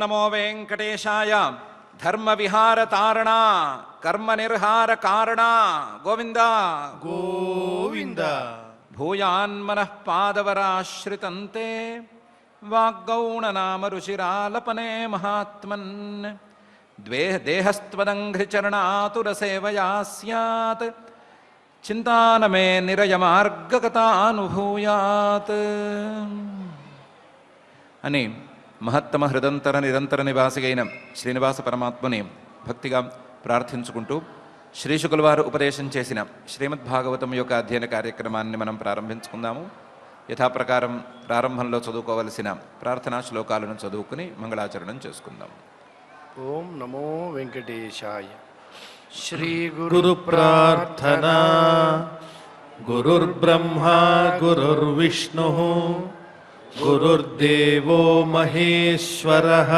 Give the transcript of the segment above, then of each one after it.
నమో వెంకటేశాయ. ధర్మ విహార తారణ కర్మ నిర్హార కారణ గోవింద గోవింద. భూయాన్మనః పాదవరాశ్రితంతే వాగ్గౌణనామ రుచిరాలపనే మహాత్మన్. దేహస్త్వదంఘ్రిచరణాతురసేవయా స్యాత్ చింతానమే నిరయమార్గగతానుభూయాత్ అని మహత్తమ హృదంతర నిరంతర నివాసిగైన శ్రీనివాస పరమాత్మని భక్తిగా ప్రార్థించుకుంటూ శ్రీశుకుల వారు ఉపదేశం చేసిన శ్రీమద్భాగవతం యొక్క అధ్యయన కార్యక్రమాన్ని మనం ప్రారంభించుకుందాము. యథాప్రకారం ప్రారంభంలో చదువుకోవలసిన ప్రార్థనా శ్లోకాలను చదువుకుని మంగళాచరణం చేసుకుందాం. ఓం నమో వెంకటేశాయ. శ్రీ గురు ప్రార్థనా. గురుర్బ్రహ్మా గురుర్విష్ణు గురుర్దేవో మహేశ్వరః.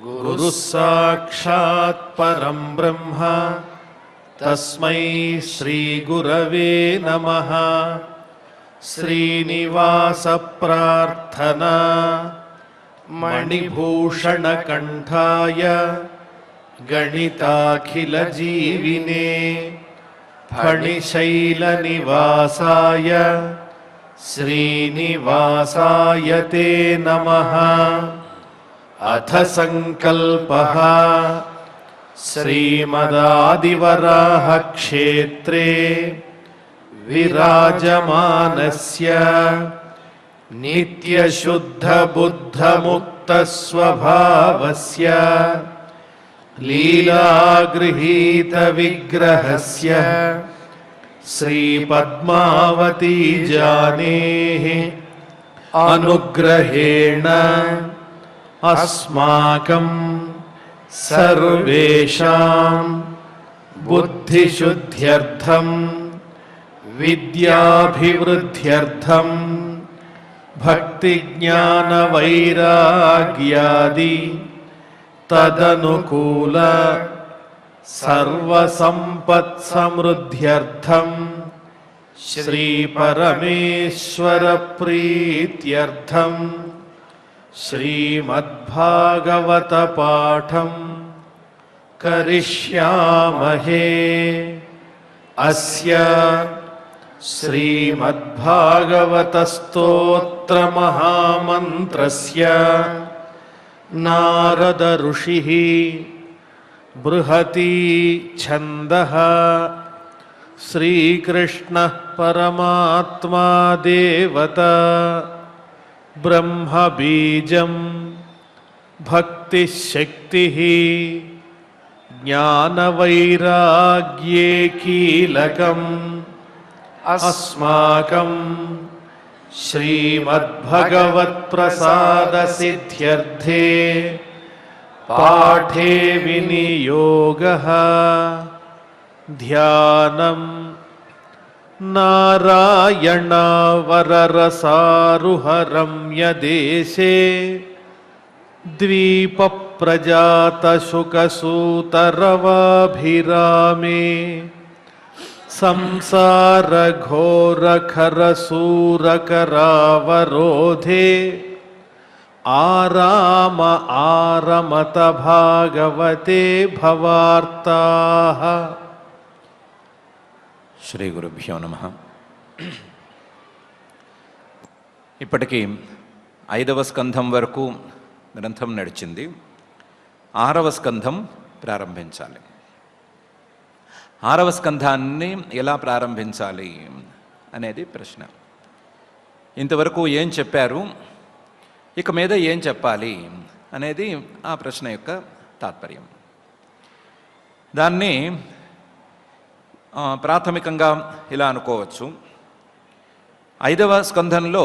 గురుః సాక్షాత్ పరం బ్రహ్మ తస్మై శ్రీ గురవే నమః. శ్రీనివాస ప్రార్థనా. మణిభూషణ కంఠాయ గణితాఖిల జీవినే ఫణిశైల నివాసాయ శ్రీనివాసాయ తే నమః. అథ సంకల్పః. శ్రీమదాదివరాహ క్షేత్రే విరాజమానస్య నిత్యశుద్ధ బుద్ధ ముక్త స్వభావస్య లీలాగృహీత విగ్రహస్య శ్రీ పద్మావతీ జానేః అనుగ్రహేణ అస్మాకం సర్వేషాం బుద్ధిశుద్ధ్యర్థం విద్యాభివృద్ధ్యర్థం భక్తి జ్ఞాన వైరాగ్యాది తదనుకూల సర్వసంపత్ సమృద్ధ్యర్థం శ్రీ పరమేశ్వర ప్రీత్యర్థం శ్రీమద్భాగవత పాఠం కరిష్యామహే. అస్య శ్రీమద్భాగవత స్తోత్ర మహామంత్రస్య నారద ఋషిః బృహతి ఛందః శ్రీకృష్ణః పరమాత్మా దేవత బ్రహ్మ బీజం భక్తిశక్తిః జ్ఞానవైరాగ్యే కీలకం అస్మాకం శ్రీమద్భగవత్ప్రసాదసిద్ధ్యర్థే పాఠే వినియోగః. ధ్యానం నారాయణావరరసారుహరమ్యదేశే ద్వీపప్రజాతశుకసూతరవాభిరామే సంసారఘోరఖరసూరకరావరోధే ఆరామ ఆరమత భాగవతే భవార్తాః. శ్రీ గురుభ్యో నమః. ఇప్పటికీ 5వ స్కంధం వరకు గ్రంథం నడిచింది. 6వ స్కంధం ప్రారంభించాలి. 6వ స్కంధాన్ని ఎలా ప్రారంభించాలి అనేది ప్రశ్న. ఇంతవరకు ఏం చెప్పారు, ఇక మీద ఏం చెప్పాలి అనేది ఆ ప్రశ్న యొక్క తాత్పర్యం. దాన్ని ప్రాథమికంగా ఇలా అనుకోవచ్చు. 5వ స్కంధంలో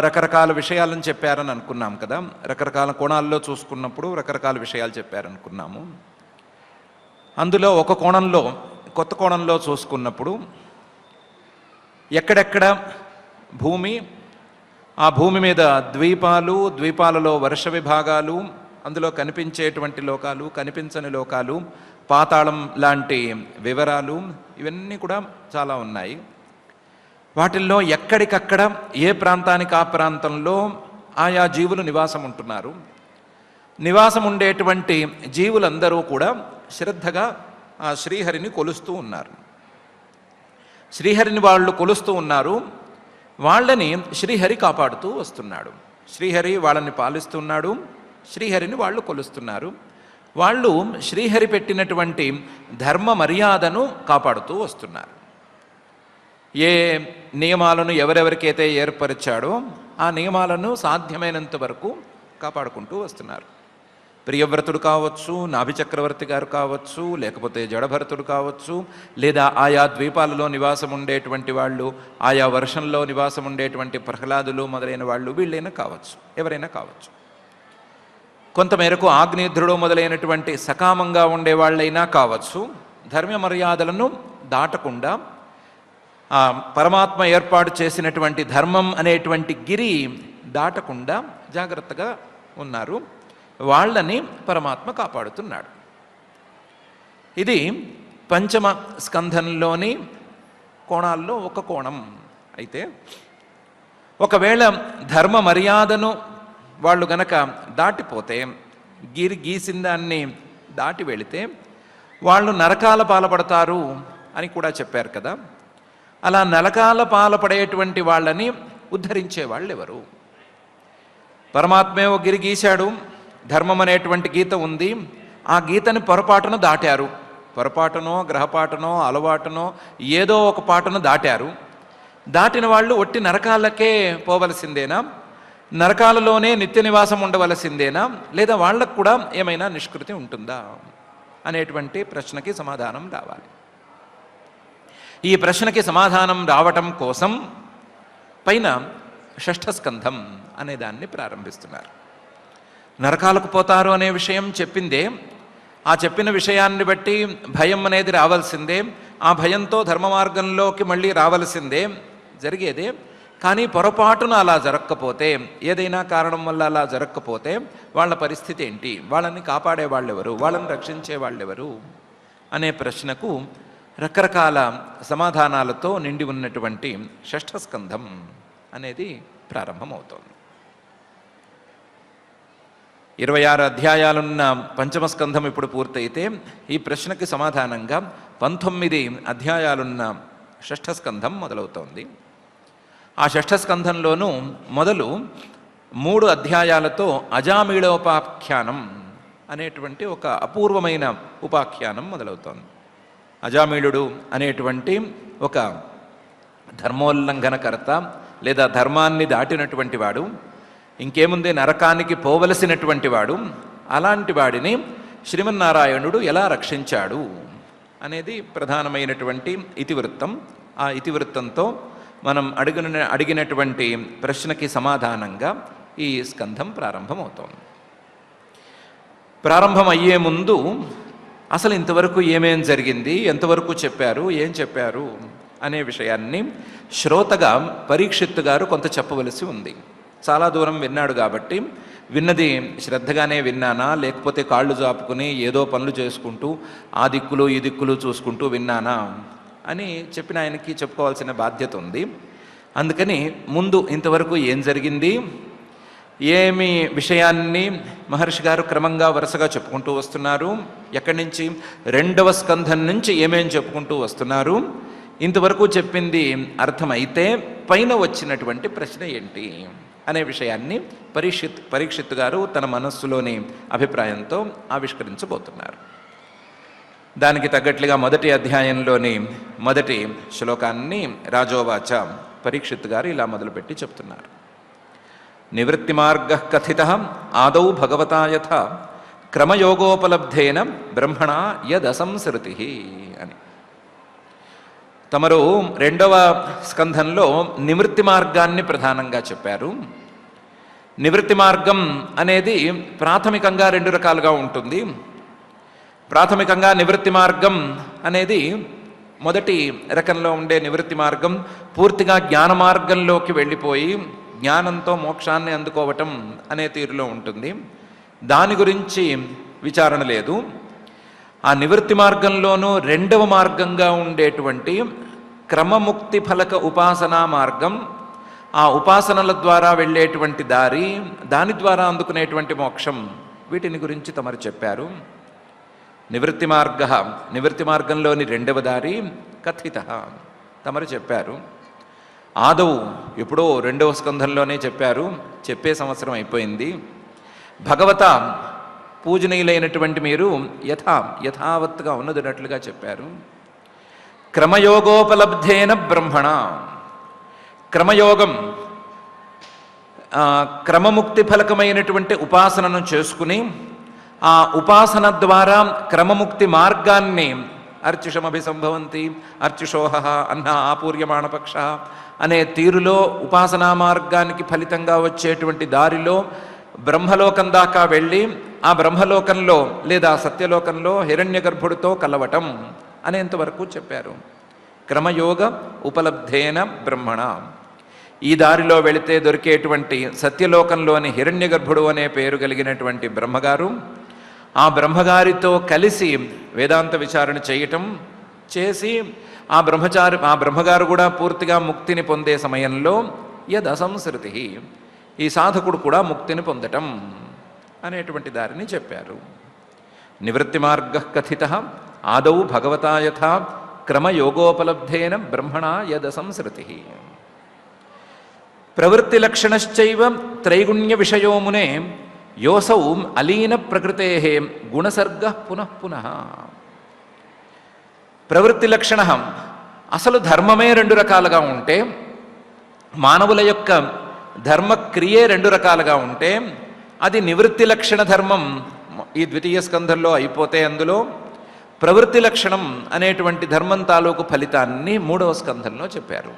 రకరకాల విషయాలను చెప్పారని అనుకున్నాం కదా. రకరకాల కోణాల్లో చూసుకున్నప్పుడు రకరకాల విషయాలు చెప్పారనుకున్నాము. అందులో ఒక కోణంలో, కొత్త కోణంలో చూసుకున్నప్పుడు ఎక్కడెక్కడ భూమి, ఆ భూమి మీద ద్వీపాలు, ద్వీపాలలో వర్ష విభాగాలు, అందులో కనిపించేటువంటి లోకాలు, కనిపించని లోకాలు, పాతాళం లాంటి వివరాలు, ఇవన్నీ కూడా చాలా ఉన్నాయి. వాటిల్లో ఎక్కడికక్కడ ఏ ప్రాంతానికి ఆ ప్రాంతంలో ఆయా జీవులు నివాసం ఉంటున్నారు. నివాసం ఉండేటువంటి జీవులందరూ కూడా శ్రద్ధగా ఆ శ్రీహరిని కొలుస్తూ ఉన్నారు. శ్రీహరిని వాళ్ళు కొలుస్తూ ఉన్నారు. వాళ్ళని శ్రీహరి కాపాడుతూ వస్తున్నాడు. శ్రీహరి వాళ్ళని పాలిస్తున్నాడు. శ్రీహరిని వాళ్ళు కొలుస్తున్నారు. వాళ్ళు శ్రీహరి పెట్టినటువంటి ధర్మ మర్యాదను కాపాడుతూ వస్తున్నారు. ఏ నియమాలను ఎవరెవరికైతే ఏర్పరిచాడో ఆ నియమాలను సాధ్యమైనంత వరకు కాపాడుకుంటూ వస్తున్నారు. ప్రియవ్రతుడు కావచ్చు, నాభిచక్రవర్తి గారు కావచ్చు, లేకపోతే జడభరతుడు కావచ్చు, లేదా ఆయా ద్వీపాలలో నివాసం ఉండేటువంటి వాళ్ళు, ఆయా వర్షంలో నివాసం ఉండేటువంటి ప్రహ్లాదులు మొదలైన వాళ్ళు, వీళ్ళైనా కావచ్చు, ఎవరైనా కావచ్చు. కొంతమేరకు ఆగ్నేయుధ్రుడు మొదలైనటువంటి సకామంగా ఉండేవాళ్ళైనా కావచ్చు. ధర్మ మర్యాదలను దాటకుండా ఆ పరమాత్మ ఏర్పాటు చేసినటువంటి ధర్మం అనేటువంటి గిరి దాటకుండా జాగ్రత్తగా ఉన్నారు. వాళ్ళని పరమాత్మ కాపాడుతున్నాడు. ఇది పంచమ స్కంధంలోని కోణాల్లో ఒక కోణం. అయితే ఒకవేళ ధర్మ మర్యాదను వాళ్ళు గనక దాటిపోతే, గిరి గీసిన దాన్ని దాటి వెళితే వాళ్ళు నరకాల పాలపడతారు అని కూడా చెప్పారు కదా. అలా నరకాల పాలపడేటువంటి వాళ్ళని ఉద్ధరించే వాళ్ళు ఎవరు? పరమాత్మే ఓ గిరి గీశాడు, ధర్మం అనేటువంటి గీత ఉంది. ఆ గీతని పొరపాటును దాటారు. పొరపాటునో గ్రహపాటునో అలవాటునో ఏదో ఒక పాటును దాటారు. దాటిన వాళ్ళు ఒట్టి నరకాలకే పోవలసిందేనా? నరకాలలోనే నిత్య నివాసం ఉండవలసిందేనా? లేదా వాళ్ళకు కూడా ఏమైనా నిష్కృతి ఉంటుందా అనేటువంటి ప్రశ్నకి సమాధానం రావాలి. ఈ ప్రశ్నకి సమాధానం రావటం కోసం పైన షష్ఠ స్కంధం అనే దాన్ని ప్రారంభిస్తున్నారు. నరకాలకు పోతారు అనే విషయం చెప్పిందే. ఆ చెప్పిన విషయాన్ని బట్టి భయం అనేది రావాల్సిందే. ఆ భయంతో ధర్మ మార్గంలోకి మళ్ళీ రావాల్సిందే, జరిగేదే. కానీ పొరపాటున అలా జరగకపోతే, ఏదైనా కారణం వల్ల అలా జరగకపోతే వాళ్ళ పరిస్థితి ఏంటి? వాళ్ళని కాపాడే వాళ్ళెవరు? వాళ్ళని రక్షించే వాళ్ళెవరు అనే ప్రశ్నకు రకరకాల సమాధానాలతో నిండి ఉన్నటువంటి షష్ఠ స్కంధం అనేది ప్రారంభమవుతోంది. 26 అధ్యాయాలున్న పంచమ స్కంధం ఇప్పుడు పూర్తయితే ఈ ప్రశ్నకి సమాధానంగా 19 అధ్యాయాలున్న షష్ఠ స్కంధం మొదలవుతోంది. ఆ షష్ఠ స్కంధంలోనూ మొదలు 3 అధ్యాయాలతో అజామీళోపాఖ్యానం అనేటువంటి ఒక అపూర్వమైన ఉపాఖ్యానం మొదలవుతోంది. అజామీళుడు అనేటువంటి ఒక ధర్మోల్లంఘనకర్త లేదా ధర్మాన్ని దాటినటువంటి వాడు, ఇంకేముంది నరకానికి పోవలసినటువంటి వాడు. అలాంటి వాడిని శ్రీమన్నారాయణుడు ఎలా రక్షించాడు అనేది ప్రధానమైనటువంటి ఇతివృత్తం. ఆ ఇతివృత్తంతో మనం అడిగినటువంటి ప్రశ్నకి సమాధానంగా ఈ స్కంధం ప్రారంభమవుతోంది. ప్రారంభం అయ్యే ముందు అసలు ఇంతవరకు ఏమేం జరిగింది, ఎంతవరకు చెప్పారు, ఏం చెప్పారు అనే విషయాన్ని శ్రోతగా పరీక్షిత్తు గారు కొంత చెప్పవలసి ఉంది. చాలా దూరం విన్నాడు కాబట్టి విన్నది శ్రద్ధగానే విన్నానా, లేకపోతే కాళ్ళు జాపుకుని ఏదో పనులు చేసుకుంటూ ఆ దిక్కులు ఈ దిక్కులు చూసుకుంటూ విన్నానా అని చెప్పిన ఆయనకి చెప్పుకోవాల్సిన బాధ్యత ఉంది. అందుకని ముందు ఇంతవరకు ఏం జరిగింది, ఏమి విషయాన్ని మహర్షి గారు క్రమంగా వరుసగా చెప్పుకుంటూ వస్తున్నారు, ఎక్కడి నుంచి 2వ స్కంధం నుంచి ఏమేం చెప్పుకుంటూ వస్తున్నారు, ఇంతవరకు చెప్పింది అర్థమైతే పైన వచ్చినటువంటి ప్రశ్న ఏంటి అనే విషయాన్ని పరీక్షిత్ గారు తన మనస్సులోని అభిప్రాయంతో ఆవిష్కరించబోతున్నారు. దానికి తగ్గట్లుగా మొదటి అధ్యాయంలోని మొదటి శ్లోకాన్ని రాజోవాచ పరీక్షిత్ గారు ఇలా మొదలుపెట్టి చెప్తున్నారు. నివృత్తి మార్గ కథిత ఆదౌ భగవతా యథ క్రమయోగోపలబ్ధేన బ్రహ్మణ యదసంసృతి అని. తమరు 2వ స్కంధంలో నివృత్తి మార్గాన్ని ప్రధానంగా చెప్పారు. నివృత్తి మార్గం అనేది ప్రాథమికంగా 2 రకాలుగా ఉంటుంది. ప్రాథమికంగా నివృత్తి మార్గం అనేది మొదటి రకంలో ఉండే నివృత్తి మార్గం పూర్తిగా జ్ఞాన మార్గంలోకి వెళ్ళిపోయి జ్ఞానంతో మోక్షాన్ని అందుకోవటం అనే తీరులో ఉంటుంది. దాని గురించి విచారణ లేదు. ఆ నివృత్తి మార్గంలోనూ 2వ మార్గంగా ఉండేటువంటి క్రమముక్తి ఫలక ఉపాసనా మార్గం, ఆ ఉపాసనల ద్వారా వెళ్ళేటువంటి దారి, దాని ద్వారా అందుకునేటువంటి మోక్షం, వీటిని గురించి తమరు చెప్పారు. నివృత్తి మార్గ, నివృత్తి మార్గంలోని రెండవ దారి కథిత, తమరు చెప్పారు. ఆదౌ, ఎప్పుడో రెండవ స్కంధంలోనే చెప్పారు, చెప్పే సంవత్సరం అయిపోయింది. భగవత పూజనీయులైనటువంటి మీరు యథావత్తుగా ఉన్నదినట్లుగా చెప్పారు. క్రమయోగోపలబ్ధేన బ్రహ్మణ, క్రమయోగం, క్రమముక్తి ఫలకమైనటువంటి ఉపాసనను చేసుకుని ఆ ఉపాసన ద్వారా క్రమముక్తి మార్గాన్ని అర్చుషమభిసంభవంతి అర్చుషోహ అన్న ఆపూర్యమాణపక్ష అనే తీరులో ఉపాసనా మార్గానికి ఫలితంగా వచ్చేటువంటి దారిలో బ్రహ్మలోకం దాకా వెళ్ళి ఆ బ్రహ్మలోకంలో లేదా సత్యలోకంలో హిరణ్య గర్భుడితో కలవటం అనేంతవరకు చెప్పారు. క్రమయోగ ఉపలబ్ధేన బ్రహ్మణ, ఈ దారిలో వెళితే దొరికేటువంటి సత్యలోకంలోని హిరణ్య గర్భుడు అనే పేరు కలిగినటువంటి బ్రహ్మగారు, ఆ బ్రహ్మగారితో కలిసి వేదాంత విచారణ చేయటం, చేసి ఆ బ్రహ్మగారు కూడా పూర్తిగా ముక్తిని పొందే సమయంలో యదసంసృతి, ఈ సాధకుడు కూడా ముక్తిని పొందటం అనేటువంటి దారిని చెప్పారు. నివృత్తి మార్గ కథిత ఆదౌ భగవతా యథా క్రమయోగోపలబ్ధేన బ్రహ్మణ యదసంసృతి. ప్రవృత్తి లక్షణశ్చైవ త్రైగుణ్య విషయో మునే యోసౌ అలీన ప్రకృతే గుణసర్గ పునః పునః. ప్రవృత్తి లక్షణ, అసలు ధర్మమే రెండు రకాలుగా ఉంటే, మానవుల యొక్క ధర్మక్రియే రెండు రకాలుగా ఉంటే, అది నివృత్తి లక్షణ ధర్మం ఈ ద్వితీయ స్కంధంలో అయిపోతే అందులో ప్రవృత్తి లక్షణం అనేటువంటి ధర్మం తాలూకు ఫలితాన్ని మూడవ స్కంధంలో చెప్పారు.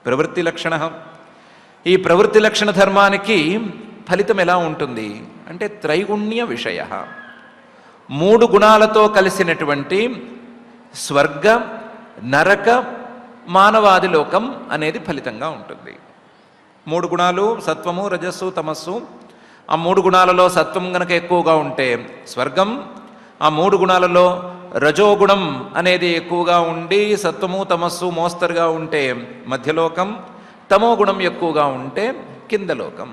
ప్రవృత్తి లక్షణ, ఈ ప్రవృత్తి లక్షణ ధర్మానికి ఫలితం ఎలా ఉంటుంది అంటే త్రైగుణ్య విషయ, మూడు గుణాలతో కలిసినటువంటి స్వర్గ నరక మానవాది లోకం అనేది ఫలితంగా ఉంటుంది. మూడు గుణాలు సత్వము రజస్సు తమస్సు, ఆ మూడు గుణాలలో సత్వం గనక ఎక్కువగా ఉంటే స్వర్గం, ఆ మూడు గుణాలలో రజోగుణం అనేది ఎక్కువగా ఉండి సత్వము తమస్సు మోస్తరుగా ఉంటే మధ్యలోకం, తమో గుణం ఎక్కువగా ఉంటే కిందలోకం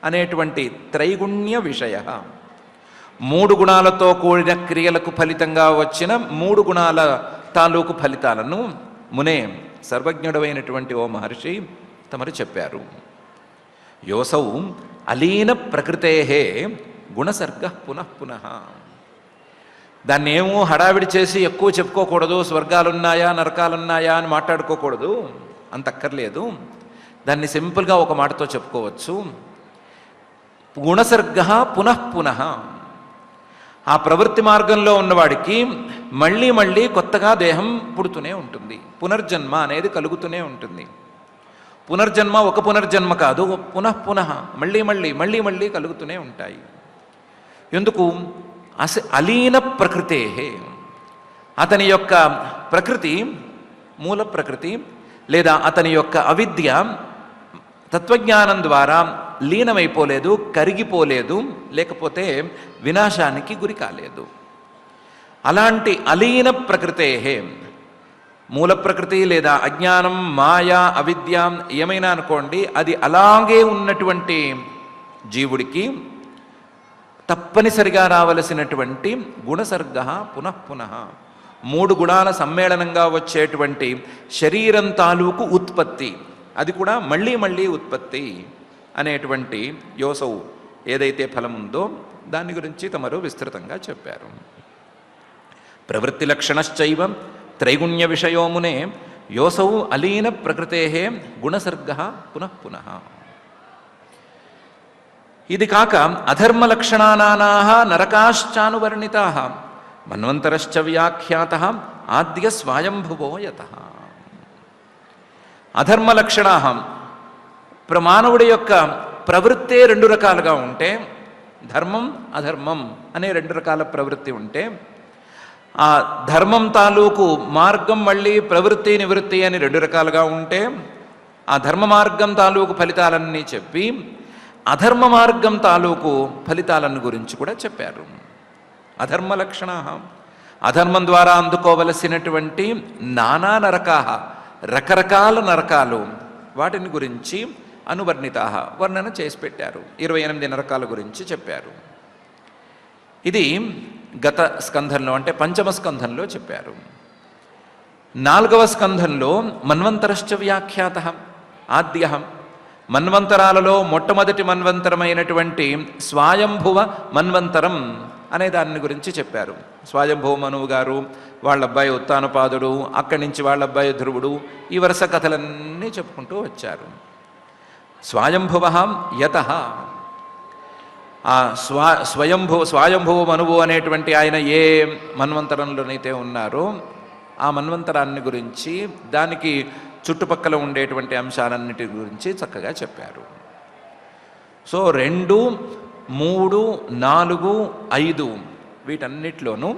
అనేటువంటి త్రైగుణ్య విషయ, మూడు గుణాలతో కూడిన క్రియలకు ఫలితంగా వచ్చిన మూడు గుణాల తాలూకు ఫలితాలను మునే సర్వజ్ఞుడమైనటువంటి ఓ మహర్షి తమరు చెప్పారు. యోసౌ అలీన ప్రకృతే గుణసర్గ పునః పునః. దాన్ని ఏమో హడావిడి చేసి ఎక్కువ చెప్పుకోకూడదు, స్వర్గాలున్నాయా నరకాలున్నాయా అని మాట్లాడుకోకూడదు, అంత అక్కర్లేదు. దాన్ని సింపుల్గా ఒక మాటతో చెప్పుకోవచ్చు. గుణసర్గ పునః పునః. ఆ ప్రవృత్తి మార్గంలో ఉన్నవాడికి మళ్ళీ మళ్ళీ కొత్తగా దేహం పుడుతూనే ఉంటుంది, పునర్జన్మ అనేది కలుగుతూనే ఉంటుంది. పునర్జన్మ ఒక పునర్జన్మ కాదు, పునః పునః మళ్ళీ మళ్ళీ మళ్ళీ మళ్ళీ కలుగుతూనే ఉంటాయి. ఎందుకు? అలీన ప్రకృతే, అతని యొక్క ప్రకృతి మూల ప్రకృతి లేదా అతని యొక్క అవిద్య తత్వజ్ఞానం ద్వారా లీనమైపోలేదు, కరిగిపోలేదు, లేకపోతే వినాశానికి గురి కాలేదు. అలాంటి అలీన ప్రకృతే, మూల ప్రకృతి లేదా అజ్ఞానం మాయా అవిద్య ఏమైనా అనుకోండి, అది అలాగే ఉన్నటువంటి జీవుడికి తప్పనిసరిగా రావలసినటువంటి గుణసర్గ పునః పునః, మూడు గుణాల సమ్మేళనంగా వచ్చేటువంటి శరీరం తాలూకు ఉత్పత్తి, అది కూడా మళ్ళీ మళ్ళీ ఉత్పత్తి అనేటువంటి యోసౌ ఏదైతే ఫలం ఉందో దాని గురించి తమరు విస్తృతంగా చెప్పారు. ప్రవృత్తి లక్షణశ్చైవ త్రైగుణ్య విషయో మునే యోసౌ అలీన ప్రకృతే గుణసర్గ పునః పునః. ఇది కాక అధర్మలక్షణానాః నరకాశ్చానువర్ణితాః మన్వంతరశ్చ వ్యాఖ్యాతః ఆద్య స్వయంభువో యతః. అధర్మలక్షణాః, మానవుడి యొక్క ప్రవృత్తే రెండు రకాలుగా ఉంటే, ధర్మం అధర్మం అనే రెండు రకాల ప్రవృత్తి ఉంటే, ఆ ధర్మం తాలూకు మార్గం మళ్ళీ ప్రవృత్తి నివృత్తి అని రెండు రకాలుగా ఉంటే, ఆ ధర్మ మార్గం తాలూకు ఫలితాలన్నీ చెప్పి అధర్మ మార్గం తాలూకు ఫలితాలను గురించి కూడా చెప్పారు. అధర్మ లక్షణ, అధర్మం ద్వారా అందుకోవలసినటువంటి నానా నరకాహ, రకరకాల నరకాలు, వాటిని గురించి అనువర్ణితా వర్ణన చేసి పెట్టారు. 28 నరకాల గురించి చెప్పారు. ఇది గత స్కంధంలో అంటే పంచమ స్కంధంలో చెప్పారు. 4వ స్కంధంలో మన్వంతరశ్చ వ్యాఖ్యాత ఆద్య మన్వంతరాలలో మొట్టమొదటి మన్వంతరమైనటువంటి స్వయంభువ మన్వంతరం అనే దాని గురించి చెప్పారు. స్వయంభువ మనువు గారు, వాళ్ళ అబ్బాయి ఉత్తానపాదుడు, అక్కడి నుంచి వాళ్ళ అబ్బాయి ధ్రువుడు, ఈ వరుస కథలన్నీ చెప్పుకుంటూ వచ్చారు. స్వయంభువ యతః ఆ స్వయంభువ మనువు అనేటువంటి ఆయన ఏ మన్వంతరంలోనైతే ఉన్నారో ఆ మన్వంతరాన్ని గురించి, దానికి చుట్టుపక్కల ఉండేటువంటి అంశాలన్నిటి గురించి చక్కగా చెప్పారు. సో 2, 3, 4, 5 వీటన్నిటిలోనూ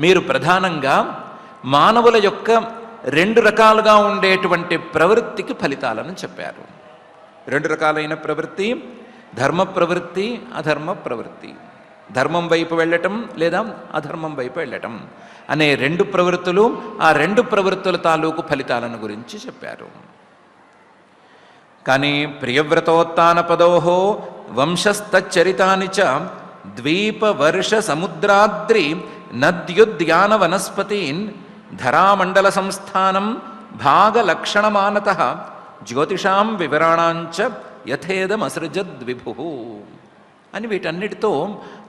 మీరు ప్రధానంగా మానవుల యొక్క 2 రకాలుగా ఉండేటువంటి ప్రవృత్తికి ఫలితాలను చెప్పారు. 2 రకాలైన ప్రవృత్తి, ధర్మ ప్రవృత్తి, అధర్మ ప్రవృత్తి. ధర్మం వైపు వెళ్ళటం లేదా అధర్మం వైపు వెళ్ళటం అనే 2 ప్రవృత్తులు, ఆ 2 ప్రవృత్తుల తాలూకు ఫలితాలను గురించి చెప్పారు. కానీ ప్రియవ్రతోత్తానపదోహో వంశస్తచ్చరితాని చ ద్వీప వర్ష సముద్రాద్రి నద్యుద్యాన వనస్పతీన్ ధరామండల సంస్థానం భాగలక్షణమానత జ్యోతిషాం వివరాణాంచ యథేదమసృజద్విభు అని వీటన్నిటితో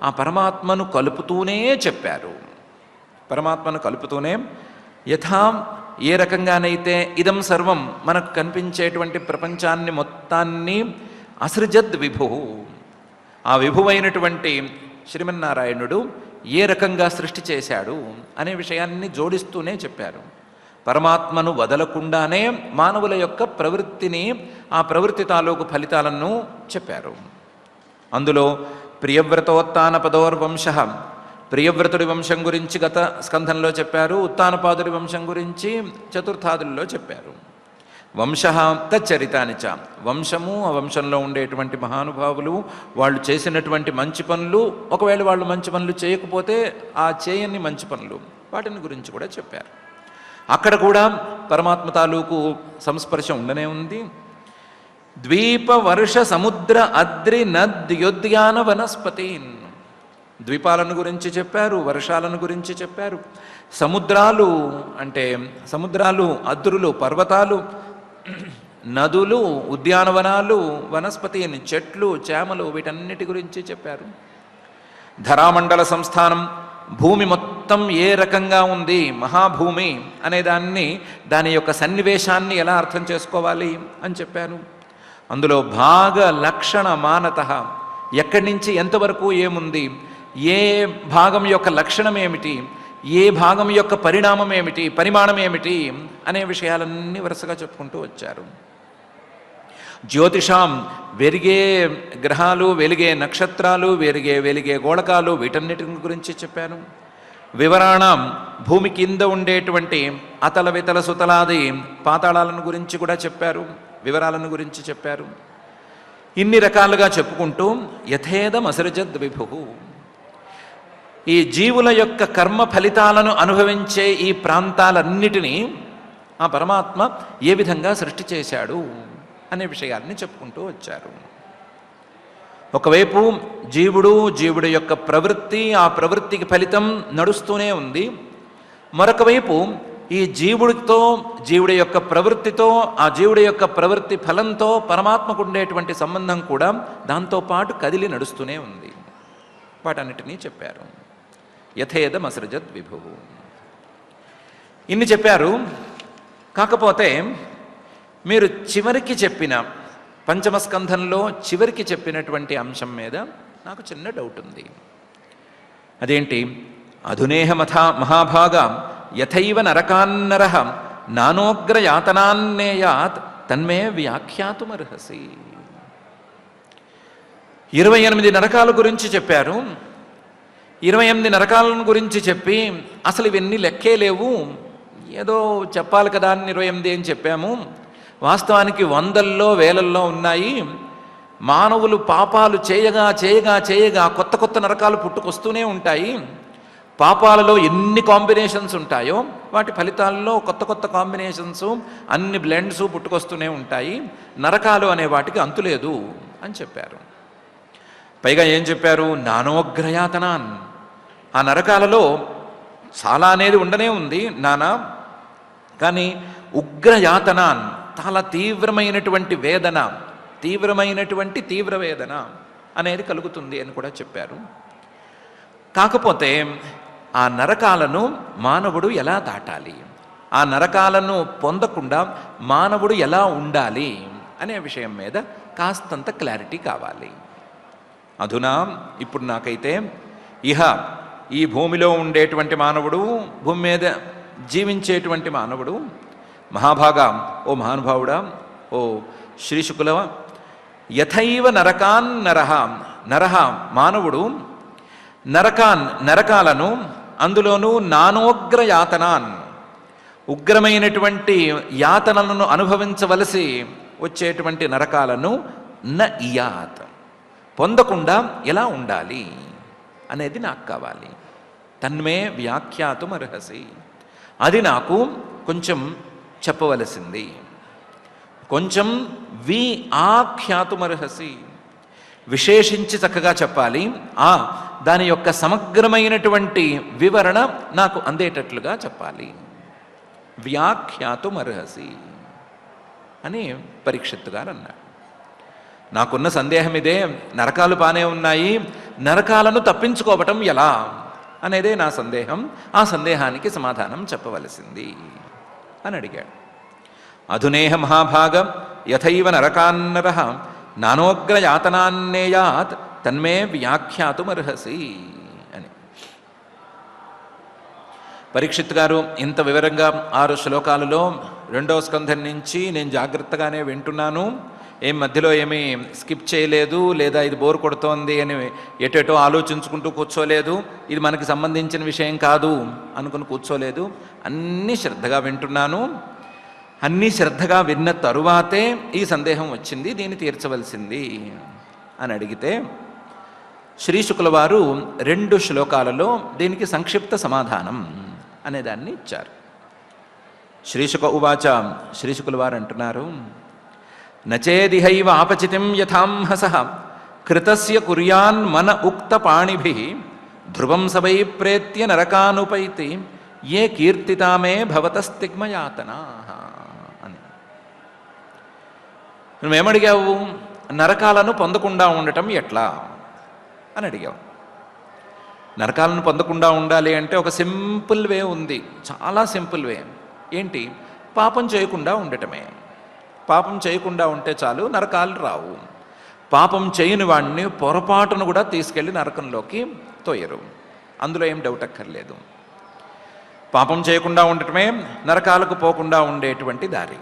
ఆ పరమాత్మను కలుపుతూనే చెప్పారు. పరమాత్మను కలుపుతూనే యథా ఏ రకంగానైతే ఇదం సర్వం మనకు కనిపించేటువంటి ప్రపంచాన్ని మొత్తాన్ని అసృజద్ విభు, ఆ విభువైనటువంటి శ్రీమన్నారాయణుడు ఏ రకంగా సృష్టి చేశాడు అనే విషయాన్ని జోడిస్తూనే చెప్పారు. పరమాత్మను వదలకుండానే మానవుల యొక్క ప్రవృత్తిని, ఆ ప్రవృత్తి తాలూకు ఫలితాలను చెప్పారు. అందులో ప్రియవ్రతోత్తానపదోర్వంశ, ప్రియవ్రతుడి వంశం గురించి గత స్కంధంలో చెప్పారు. ఉత్తానపాదుడి వంశం గురించి చతుర్థాదుల్లో చెప్పారు. వంశ తచ్చరితానిచ, వంశము, ఆ వంశంలో ఉండేటువంటి మహానుభావులు, వాళ్ళు చేసినటువంటి మంచి పనులు, ఒకవేళ వాళ్ళు మంచి పనులు చేయకపోతే ఆ చేయని మంచి పనులు, వాటిని గురించి కూడా చెప్పారు. అక్కడ కూడా పరమాత్మ తాలూకు సంస్పర్శ ఉండనే ఉంది. ద్వీప వర్ష సముద్ర అద్రి నద్యోద్యాన వనస్పతీన్, ద్వీపాలను గురించి చెప్పారు, వర్షాలను గురించి చెప్పారు. సముద్రాలు అంటే సముద్రాలు, అద్రులు, పర్వతాలు, నదులు, ఉద్యానవనాలు, వనస్పతి అని చెట్లు, చేమలు, వీటన్నిటి గురించి చెప్పారు. ధరామండల సంస్థానం, భూమి మొత్తం ఏ రకంగా ఉంది, మహాభూమి అనే దాని యొక్క సన్నివేశాన్ని ఎలా అర్థం చేసుకోవాలి అని చెప్పారు. అందులో భాగ లక్షణ మానత, ఎక్కడి నుంచి ఎంతవరకు ఏముంది, ఏ భాగం యొక్క లక్షణం ఏమిటి, ఏ భాగం యొక్క పరిణామం ఏమిటి, పరిమాణం ఏమిటి అనే విషయాలన్నీ వరుసగా చెప్పుకుంటూ వచ్చారు. జ్యోతిషాం, వెలిగే గ్రహాలు, వెలిగే నక్షత్రాలు, వెలిగే గోళకాలు, వీటన్నిటి గురించి చెప్పాను. వివరాణం, భూమి కింద ఉండేటువంటి అతల వితల సుతలాది పాతాళాలను గురించి కూడా చెప్పారు, వివరాలను గురించి చెప్పారు. ఇన్ని రకాలుగా చెప్పుకుంటూ యథేదం అసృజద్ విభు, ఈ జీవుల యొక్క కర్మ ఫలితాలను అనుభవించే ఈ ప్రాంతాలన్నిటినీ ఆ పరమాత్మ ఏ విధంగా సృష్టి చేశాడు అనే విషయాన్ని చెప్పుకుంటూ వచ్చారు. ఒకవైపు జీవుడి యొక్క ప్రవృత్తి, ఆ ప్రవృత్తికి ఫలితం నడుస్తూనే ఉంది. మరొక వైపు ఈ జీవుడి యొక్క ప్రవృత్తితో, ఆ జీవుడి యొక్క ప్రవృత్తి ఫలంతో పరమాత్మకు ఉండేటువంటి సంబంధం కూడా దాంతోపాటు కదిలి నడుస్తూనే ఉంది. వాటన్నిటినీ చెప్పారు. యథేదం అసృజద్ విభు, ఇన్ని చెప్పారు. కాకపోతే మీరు చివరికి చెప్పిన పంచమస్కంధంలో చివరికి చెప్పినటువంటి అంశం మీద నాకు చిన్న డౌట్ ఉంది. అదేంటి? అధునేహ మహాభాగ యథైవ నరకాన్నర నానోగ్ర యాతనాన్నేయాత్ తన్మే వ్యాఖ్యాతుమర్హసి. 28 నరకాల గురించి చెప్పారు. 28 నరకాలను గురించి చెప్పి అసలు ఇవన్నీ లెక్కే లేవు, ఏదో చెప్పాలి కదా అని 28 అని చెప్పాము. వాస్తవానికి వందల్లో వేలల్లో ఉన్నాయి. మానవులు పాపాలు చేయగా చేయగా చేయగా కొత్త కొత్త నరకాలు పుట్టుకొస్తూనే ఉంటాయి. పాపాలలో ఎన్ని కాంబినేషన్స్ ఉంటాయో వాటి ఫలితాల్లో కొత్త కొత్త కాంబినేషన్స్, అన్ని బ్లెండ్స్ పుట్టుకొస్తూనే ఉంటాయి. నరకాలు అనే వాటికి అంతులేదు అని చెప్పారు. పైగా ఏం చెప్పారు? నానోగ్రయాతనాన్. ఆ నరకాలలో చాలా అనేది ఉండనే ఉంది నానా, కానీ ఉగ్రయాతనాన్, చాలా తీవ్రమైనటువంటి వేదన, తీవ్రమైనటువంటి తీవ్ర వేదన అనేది కలుగుతుంది అని కూడా చెప్పారు. కాకపోతే ఆ నరకాలను మానవుడు ఎలా దాటాలి, ఆ నరకాలను పొందకుండా మానవుడు ఎలా ఉండాలి అనే విషయం మీద కాస్తంత క్లారిటీ కావాలి. అధునా ఇప్పుడు నాకైతే ఇహ ఈ భూమిలో ఉండేటువంటి మానవుడు, భూమి మీద జీవించేటువంటి మానవుడు, మహాభాగా, ఓ మహానుభావుడా, ఓ శ్రీశుకుల, యథైవ నరకాన్ నరహ మానవుడు నరకాలను, అందులోనూ నానోగ్ర యాతనాన్, ఉగ్రమైనటువంటి యాతనలను అనుభవించవలసి వచ్చేటువంటి నరకాలను న ఇయాత్, పొందకుండా ఎలా ఉండాలి అనేది నాకు కావాలి. తన్మే వ్యాఖ్యాతుం అర్హసి, అది నాకు కొంచెం చెప్పవలసింది. కొంచెం ఆఖ్యాతుమర్హసి, విశేషించి చక్కగా చెప్పాలి. దాని యొక్క సమగ్రమైనటువంటి వివరణ నాకు అందేటట్లుగా చెప్పాలి. వ్యాఖ్యాతుమర్హసి అని పరీక్షిత్తు గారు అన్నారు. నాకున్న సందేహం ఇదే, నరకాలు బానే ఉన్నాయి, నరకాలను తప్పించుకోవటం ఎలా అనేదే నా సందేహం. ఆ సందేహానికి సమాధానం చెప్పవలసింది అని అడిగాడు. అధునేహ మహాభాగం యథైవ నరకాన్నర నానోగ్ర యాతనాన్నేయాత్ తన్మే వ్యాఖ్యాతుమర్హసి అని. పరీక్షిత్ గారు ఇంత వివరంగా 6 శ్లోకాలలో 2వ స్కంధం నుంచి నేను జాగ్రత్తగానే వింటున్నాను. మధ్యలో ఏమీ స్కిప్ చేయలేదు, లేదా ఇది బోర్ కొడుతోంది అని ఎటేటో ఆలోచించుకుంటూ కూర్చోలేదు, ఇది మనకి సంబంధించిన విషయం కాదు అనుకుని కూర్చోలేదు. అన్నీ శ్రద్ధగా వింటున్నాను. అన్నీ శ్రద్ధగా విన్న తరువాతే ఈ సందేహం వచ్చింది, దీన్ని తీర్చవలసింది అని అడిగితే శ్రీశుకుల వారు 2 శ్లోకాలలో దీనికి సంక్షిప్త సమాధానం అనేదాన్ని ఇచ్చారు. శ్రీశుక ఉవాచ, శ్రీశుకుల వారు అంటున్నారు, నచేదిహైవ ఆపచితిం యథాంహస కృతస్య కుర్యాన్ మన ఉక్త పాణిభిః ధ్రువం సవై ప్రేత్య నరకానుపైతి ఏ కీర్తితామే భవతస్తిగ్మయాతనాః అని. నువ్వేమడిగావు? నరకాలను పొందకుండా ఉండటం ఎట్లా అని అడిగావు. నరకాలను పొందకుండా ఉండాలి అంటే ఒక సింపుల్ వే ఉంది, చాలా సింపుల్ వే. ఏంటి? పాపం చేయకుండా ఉండటమే. పాపం చేయకుండా ఉంటే చాలు, నరకాలు రావు. పాపం చేయని వాడిని పొరపాటును కూడా తీసుకెళ్ళి నరకంలోకి తోయరు, అందులో ఏం డౌట్ అక్కర్లేదు. పాపం చేయకుండా ఉండటమే నరకాలకు పోకుండా ఉండేటువంటి దారి.